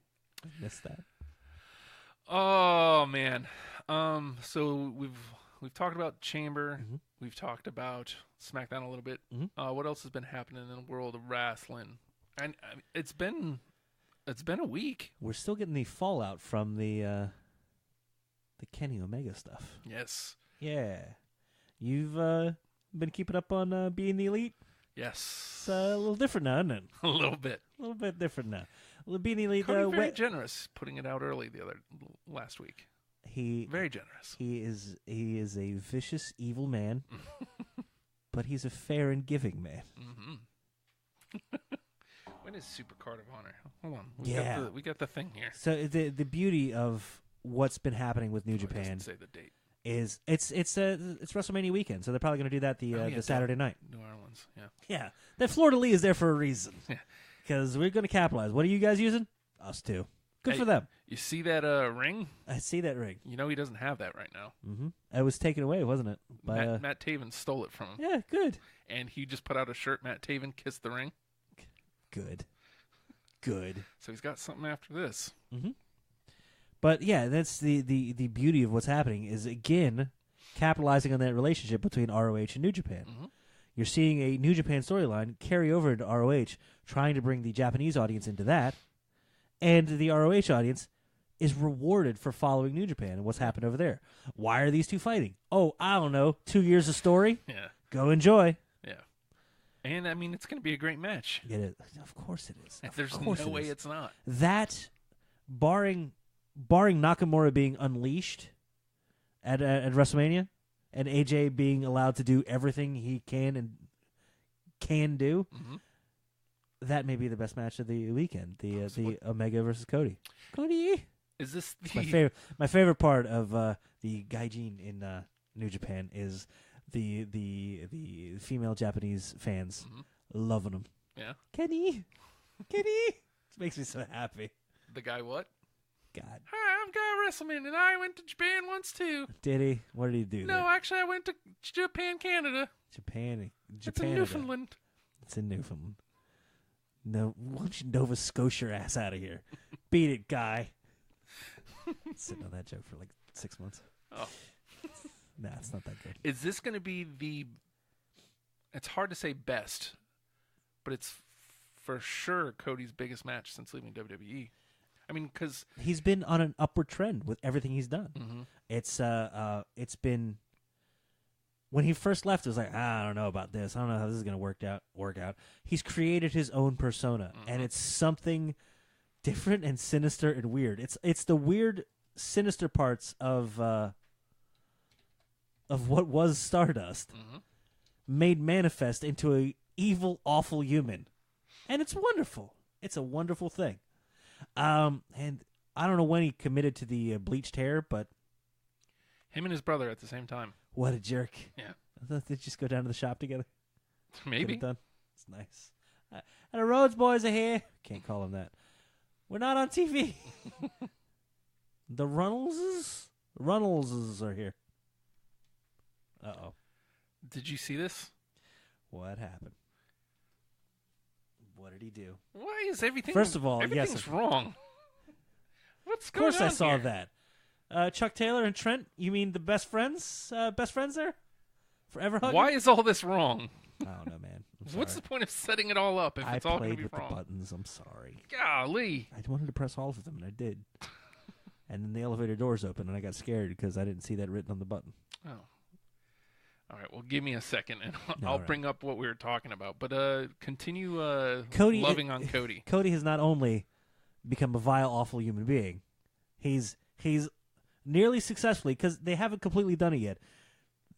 I miss that. Oh man. So we've talked about Chamber. Mm-hmm. We've talked about SmackDown a little bit. What else has been happening in the world of wrestling? And it's been a week. We're still getting the fallout from the Kenny Omega stuff. Yes. Yeah, you've been keeping up on being the elite. Yes. It's a little different now, isn't it? A little bit. A little bit different now. Being the elite. Cody very generous putting it out early last week. he Very generous. he is a vicious, evil man, but he's a fair and giving man. When is Supercard of Honor? Hold on. Yeah. We got the thing here. So the beauty of what's been happening with New It Japan doesn't say the date. is it's WrestleMania weekend, so they're probably going to do that the Saturday night. New Orleans. Yeah. Yeah, that Florida Lee is there for a reason. Yeah. Because we're going to capitalize. What are you guys using? Us too. Good Hey, for them. You see that ring? I see that ring. You know he doesn't have that right now. It was taken away, wasn't it? By, Matt Taven stole it from him. yeah, good. And he just put out a shirt, Matt Taven kissed the ring. Good. Good. So he's got something after this. But yeah, that's the beauty of what's happening is, again, capitalizing on that relationship between ROH and New Japan. You're seeing a New Japan storyline carry over to ROH, trying to bring the Japanese audience into that, and the ROH audience is rewarded for following New Japan and what's happened over there. Why are these two fighting? Oh, I don't know. 2 years of story. Yeah. Go enjoy. Yeah. And I mean, it's going to be a great match. It is. Of course it is. Of There's course no it way is. it's not. That, barring Nakamura being unleashed at WrestleMania, and AJ being allowed to do everything he can do, that may be the best match of the weekend. The Omega versus Cody. Cody. Is this My the favorite. My favorite part of the Gaijin in New Japan is the female Japanese fans loving him. Yeah. Kenny. It makes me so happy. The guy what? God. Hi, I'm Guy Wrestleman, and I went to Japan once too. Did he? What did he do? No, there? actually, I went to Japan, Canada. Japan. It's in Newfoundland. It's in Newfoundland. No, why don't you Nova Scotia your ass out of here? Beat it, Guy. Sitting on that joke for like 6 months. Oh. Nah, it's not that good. Is this going to be the? It's hard to say best, but it's for sure Cody's biggest match since leaving WWE. I mean, because He's been on an upward trend with everything he's done. Mhm. It's been when he first left, it was like, I don't know about this. I don't know how this is going to work out. He's created his own persona, and it's something different and sinister and weird. It's the weird, sinister parts of what was Stardust made manifest into a evil, awful human, and it's wonderful. It's a wonderful thing. And I don't know when he committed to the bleached hair, but him and his brother at the same time. what a jerk. Yeah, I thought they'd just go down to the shop together. Get maybe. it done. It's nice. And the Rhodes boys are here. Can't call them that. We're not on TV. The Runnelses are here. Uh-oh. Did you see this? What happened? What did he do? Why is everything? First of all, yes, everything's wrong. What's Of going on? course I saw here? that. Chuck Taylor and Trent, you mean the best friends? Best friends there? Forever hugging? Why is all this wrong? I don't know, man. I'm What's the sorry. point of setting it all up if I it's all going to played be with wrong? the buttons. I'm sorry. Golly. I wanted to press all of them, and I did. And then the elevator doors opened, and I got scared because I didn't see that written on the button. Oh. All right. Well, give me a second, and I'll All right. bring up what we were talking about. But continue Cody- loving on Cody. Cody has not only become a vile, awful human being, he's nearly successfully, because they haven't completely done it yet,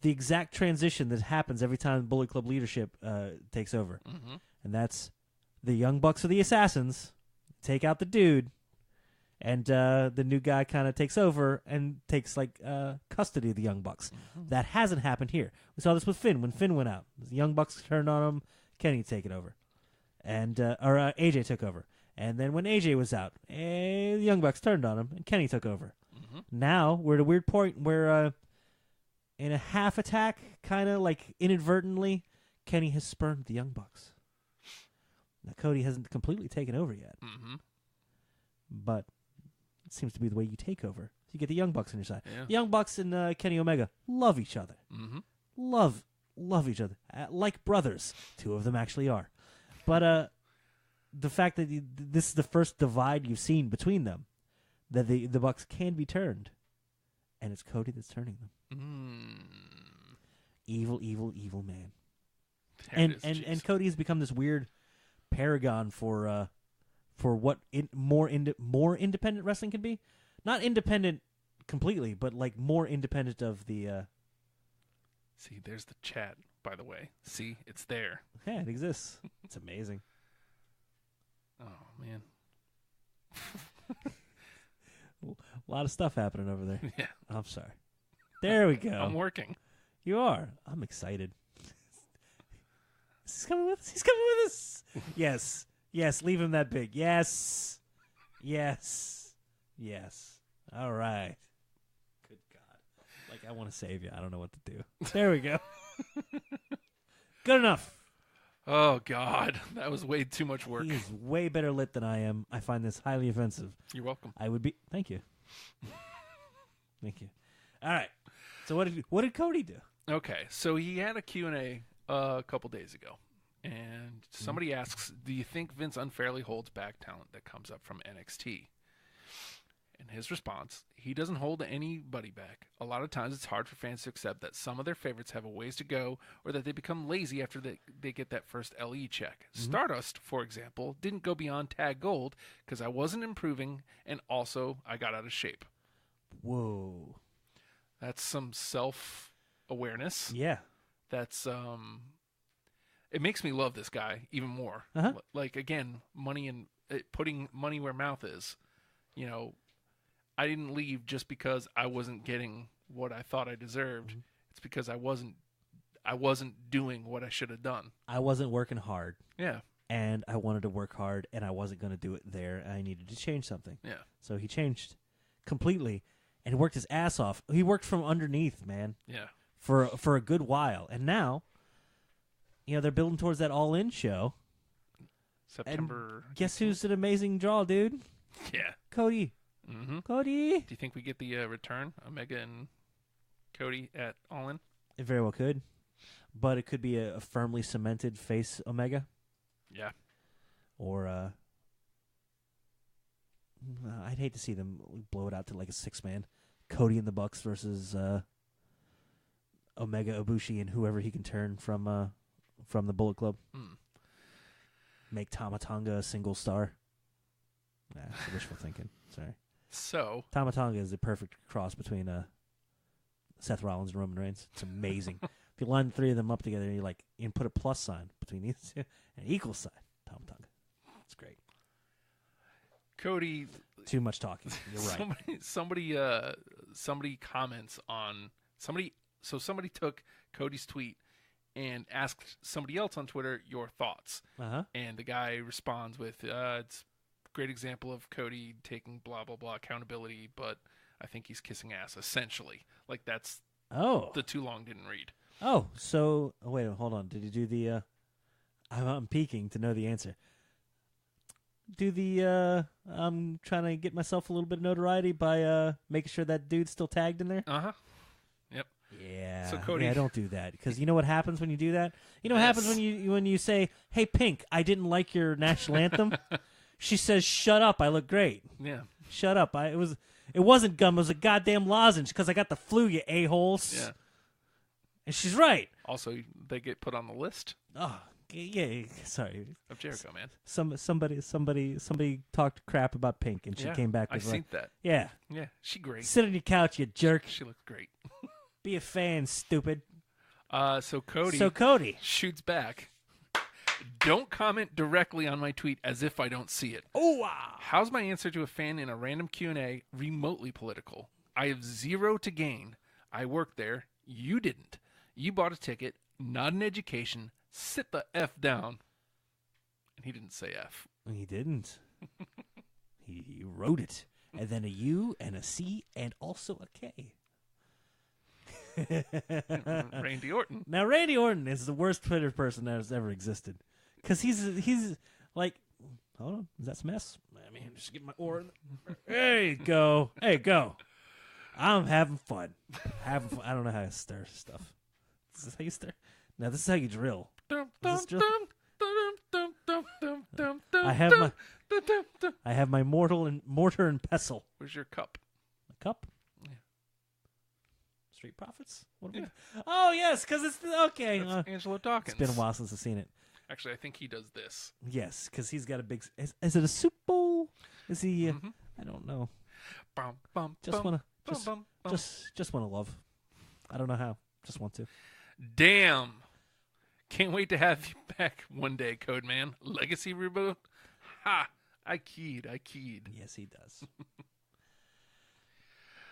the exact transition that happens every time Bullet Club leadership takes over. Mm-hmm. And that's the Young Bucks are the assassins, take out the dude, and the new guy kind of takes over and takes custody of the Young Bucks. That hasn't happened here. We saw this with Finn when Finn went out. The Young Bucks turned on him. Kenny take it over, and AJ took over. And then when AJ was out, the Young Bucks turned on him, and Kenny took over. Now we're at a weird point where, in a half attack, kind of like inadvertently, Kenny has spurned the Young Bucks. Now Cody hasn't completely taken over yet, Mm-hmm. but it seems to be the way you take over. You get the Young Bucks on your side. Yeah. The Young Bucks and Kenny Omega love each other. Mm-hmm. Love each other. Like brothers. Two of them actually are. But the fact that this is the first divide you've seen between them, that the Bucks can be turned, and it's Cody that's turning them. Mm. Evil, evil, evil man. There it is, And jeez. Cody has become this weird paragon for what more independent wrestling can be. Not independent completely, but like more independent of the. See, there's the chat, by the way. See, it's there. Yeah, it exists. It's amazing. Oh, man. A lot of stuff happening over there. Yeah, I'm sorry. There we go. I'm working. You are. I'm excited. He's coming with us. He's coming with us. Yes. Yes. Leave him that big. Yes. Yes. Yes. All right. Good God. Like, I want to save you. I don't know what to do. There we go. Good enough. Oh, God. That was way too much work. He is way better lit than I am. I find this highly offensive. You're welcome. I would be. Thank you. Thank you. All right. So what did Cody do? Okay, so he had a Q&A a couple days ago, and somebody asks, do you think Vince unfairly holds back talent that comes up from NXT? And his response, he doesn't hold anybody back. A lot of times it's hard for fans to accept that some of their favorites have a ways to go, or that they become lazy after they get that first LE check. Stardust, for example, didn't go beyond Tag Gold because I wasn't improving, and also I got out of shape. Whoa. That's some self-awareness. Yeah. That's it makes me love this guy even more. Uh-huh. Like, again, money and putting money where mouth is. You know, I didn't leave just because I wasn't getting what I thought I deserved. It's because I wasn't doing what I should have done. I wasn't working hard, Yeah. and I wanted to work hard, and I wasn't going to do it there. I needed to change something. Yeah. So he changed. completely and worked his ass off. He worked from underneath, man, Yeah. for a good while. And now, they're building towards that All In show. September. And guess who's an amazing draw, dude? Yeah. Cody. Mm-hmm. Cody. Do you think we get the return, Omega and Cody at All In? It very well could. But it could be a firmly cemented face Omega. Yeah. Or I'd hate to see them blow it out to like a 6-man. Cody and the Bucks versus Omega, Ibushi, and whoever he can turn from the Bullet Club. Hmm. Make Tama Tonga a single star. Nah, it's wishful thinking. Sorry. So, Tama Tonga is the perfect cross between Seth Rollins and Roman Reigns. It's amazing. If you line the three of them up together, you can put a plus sign between these two, and an equal sign. Tama Tonga. It's great. Cody, Too much talking. You're right. somebody comments on somebody. So somebody took Cody's tweet and asked somebody else on Twitter your thoughts, Uh-huh. and the guy responds with, "It's a great example of Cody taking blah blah blah accountability, but I think he's kissing ass." Essentially, like that's Oh. the too long didn't read. Oh, so wait, hold on. Did you do the? I'm peeking to know the answer. Do the? I'm trying to get myself a little bit of notoriety by making sure that dude's still tagged in there. Uh-huh. Yep. Yeah. So, Cody- Yeah, don't do that because you know what happens when you do that. You know what happens Yes. when you say, "Hey, Pink, I didn't like your national anthem." She says, "Shut up! I look great. Yeah. Shut up! It wasn't gum. It was a goddamn lozenge because I got the flu. You a-holes." Yeah. And she's right. Also, they get put on the list Oh, yeah. Sorry. of Jericho, man. Somebody talked crap about Pink, and she Yeah, came back I with seen that. yeah, Yeah, she great. sit on your couch, you jerk. She looked great. Be a fan, stupid. So Cody So Cody, shoots back. Don't comment directly on my tweet as if I don't see it. oh wow, How's my answer to a fan in a random Q&A remotely political? I have zero to gain. I worked there. You didn't. You bought a ticket, not an education. Sit the F down. And he didn't say F. he didn't. he wrote it, and then a U and a C and also a K. Randy Orton. Now Randy Orton is the worst Twitter person that has ever existed, because he's like, hold on, is that some mess? Let me just get my oar. Hey, go. I'm having fun. I don't know how to stir stuff. Is this how you stir? No, this is how you drill. Is this drill? I have my mortar and pestle. Where's your cup? A cup. Yeah. Street Profits. What Yeah. Oh yes, because it's okay. That's Angelo Dawkins. It's been a while since I've seen it. Actually, I think he does this. Yes, because he's got a big. Is it a soup bowl? Is he? Mhm. I don't know. Bum, bum, Just bum, wanna bum, just bum, bum. just want to love. I don't know how. Just want to. Damn. Can't wait to have you back one day, Code Man. Legacy reboot? Ha! I keyed. Yes, he does.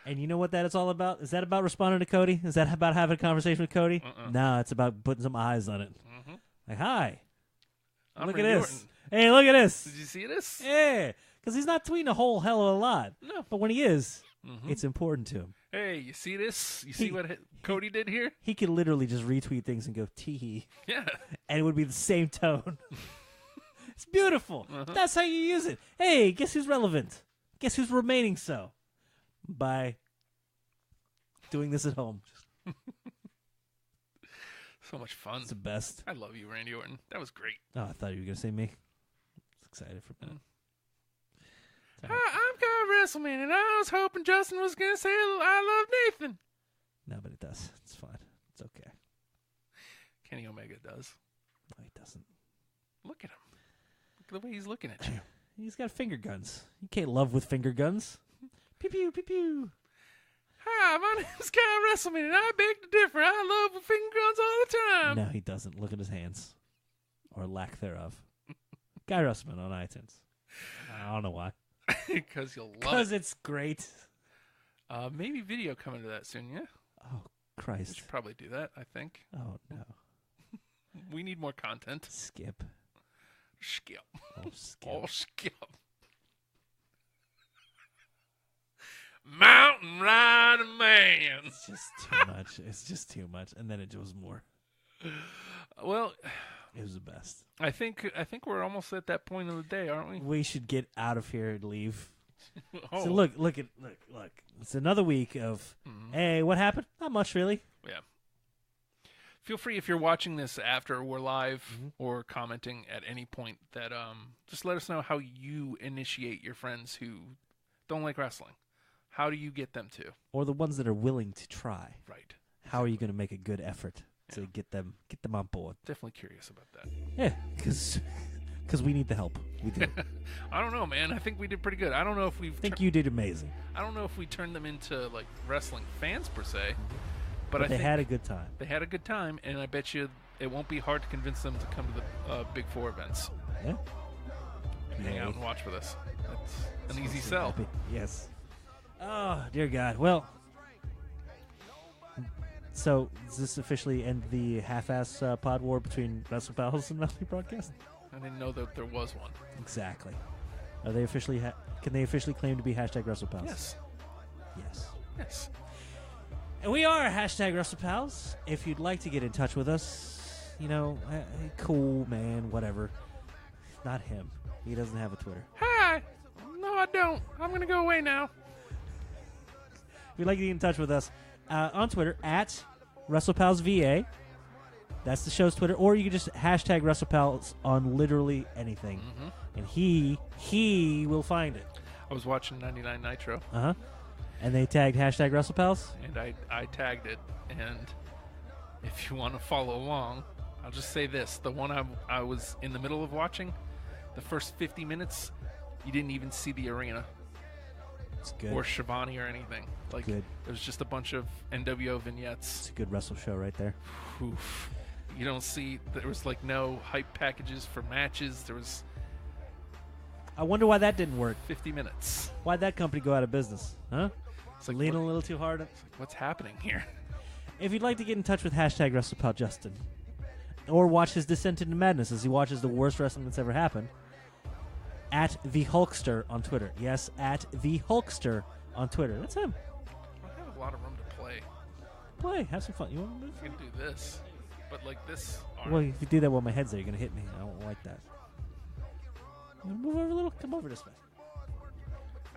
And you know what that is all about? Is that about responding to Cody? Is that about having a conversation with Cody? No, it's about putting some eyes on it. Like, hi, I'm look Randy at this. Orton. Hey, look at this. Did you see this? Yeah, because he's not tweeting a whole hell of a lot. No. But when he is, it's important to him. Hey, you see this? You see He- what Cody did here? He could literally just retweet things and go tee, Yeah. and it would be the same tone. It's beautiful. That's how you use it. Hey, guess who's relevant? Guess who's remaining so? By doing this at home. So much fun. It's the best. I love you, Randy Orton. That was great. Oh, I thought you were going to say me. I was excited for a minute. Hi, I'm Kyle WrestleMania, and I was hoping Justin was going to say I love Nathan. No, but it does. It's fine. It's okay. Kenny Omega does. No, he doesn't. Look at him. Look at the way he's looking at you. He's got finger guns. You can't love with finger guns. Pew, pew, pew, pew. Hi, my name's Kyle WrestleMania, and I beg to differ. I love with finger guns all the time. No, he doesn't. Look at his hands. Or lack thereof. Guy Russman on iTunes. I don't know why. Because you'll love Because it. it's great. Maybe video coming to that soon, yeah? Oh, We Christ. should probably do that, I think. Oh, no. We need more content. Skip. Skip. Oh, skip. Oh, skip. Mountain Rider Man. It's just too much. It's just too much. And then it was more. Well, It was the best. I think we're almost at that point of the day, aren't we? We should get out of here and leave. Oh, So look. It's another week of, hey, what happened? Not much, really. yeah. Feel free if you're watching this after we're live or commenting at any point that just let us know how you initiate your friends who don't like wrestling. How do you get them to? Or the ones that are willing to try. Right. How are you going to make a good effort to get them on board? Definitely curious about that. Yeah, because we need the help. We do. I don't know, man. I think we did pretty good. I don't know if we've I think you did amazing. I don't know if we turned them into like wrestling fans per se, but I They think had a good time. they had a good time, and I bet you it won't be hard to convince them to come to the Big Four events Yeah. and hang out and watch with us. That's an easy sell. Happy. Yes. Oh, dear God. Well, so does this officially end the half-ass pod war between WrestlePals and Melody Broadcast? I didn't know that there was one. Exactly. Are they officially? Can they officially claim to be hashtag WrestlePals? Yes. Yes. Yes. And we are hashtag WrestlePals. If you'd like to get in touch with us, cool, man, whatever. Not him. He doesn't have a Twitter. Hi. No, I don't. I'm gonna go away now. If you'd like to get in touch with us on Twitter at WrestlePalsVA. That's the show's Twitter. Or you can just hashtag WrestlePals on literally anything. And he will find it. I was watching 99 Nitro, Uh-huh. And they tagged hashtag WrestlePals. and I tagged it. And if you want to follow along, I'll just say this: the one I was in the middle of watching, the first 50 minutes, you didn't even see the arena It's good. or Shivani or anything. Like Good. it was just a bunch of NWO vignettes. It's a good wrestle show right there. Oof. You don't see there was like no hype packages for matches. There was I wonder why that didn't work. 50 minutes. Why'd that company go out of business? Huh? It's like Leaning a little too hard. what's happening here? If you'd like to get in touch with hashtag WrestlePal Justin, or watch his descent into madness as he watches the worst wrestling that's ever happened, at the Hulkster on Twitter. Yes, at the Hulkster on Twitter. That's him. I have a lot of room to play. Play, have some fun. You want to move? I can do this, but like this arm. Well, if you do that while my head's there, you're gonna hit me. I don't like that. Move over a little. Come over this way.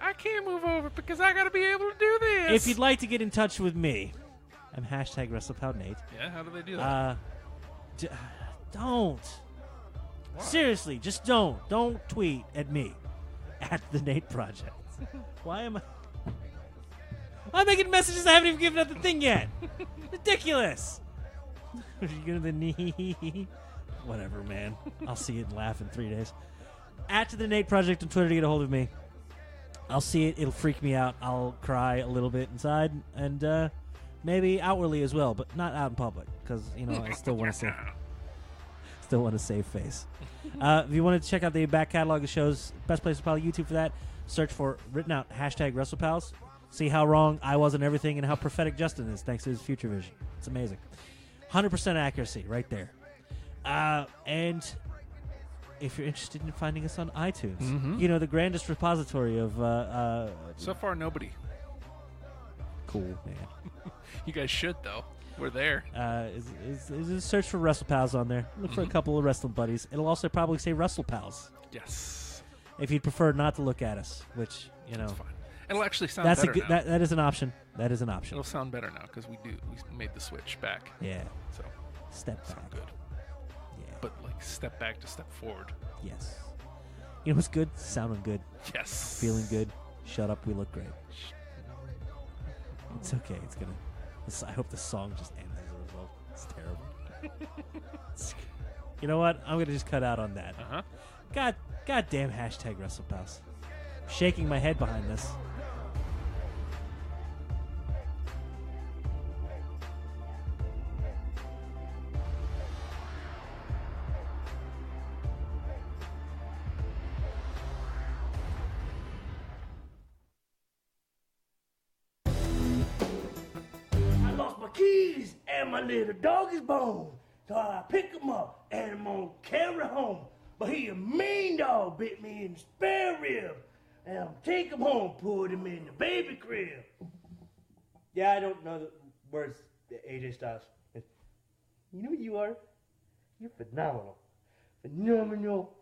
I can't move over because I gotta be able to do this. If you'd like to get in touch with me, I'm hashtag WrestlePalNate. Yeah, how do they do that? Don't. Seriously, just don't. Don't tweet at me at the Nate Project. Why am I? I'm making messages I haven't even given out the thing yet. Ridiculous. Are you gonna the knee? Whatever, man. I'll see it and laugh in 3 days. At the Nate Project on Twitter to get a hold of me. I'll see it. It'll freak me out. I'll cry a little bit inside and maybe outwardly as well, but not out in public because I still want to save face. If you want to check out the back catalog of shows, best place to probably YouTube for that. Search for written out hashtag WrestlePals. See how wrong I was on everything and how prophetic Justin is thanks to his future vision. It's amazing. 100% accuracy right there. And if you're interested in finding us on iTunes, the grandest repository of So far, nobody. cool, man. You guys should though. We're there. Is search for WrestlePals on there. Look for a couple of wrestling buddies. It'll also probably say WrestlePals Yes, if you'd prefer not to look at us, which that's fine. It'll actually sound that's a better good, now. that is an option. That is an option. It'll sound better now because we made the switch back. Yeah, So step sound back. good. Yeah, But like step back to step forward. yes. You know what's good? Sounding good, Yes. feeling good. Shut up, we look great. It's okay. It's gonna. I hope the song just ends as a result. It's terrible. You know what? I'm gonna just cut out on that. Uh-huh. God damn hashtag WrestlePals. Shaking my head behind this. I lost my keys and my little dog is bone. So I pick him up and I'm gonna carry home. But he a mean dog bit me in the spare rib. and take him home, put him in the baby crib. Yeah, I don't know the words, AJ Styles. You know what you are? You're phenomenal. Phenomenal.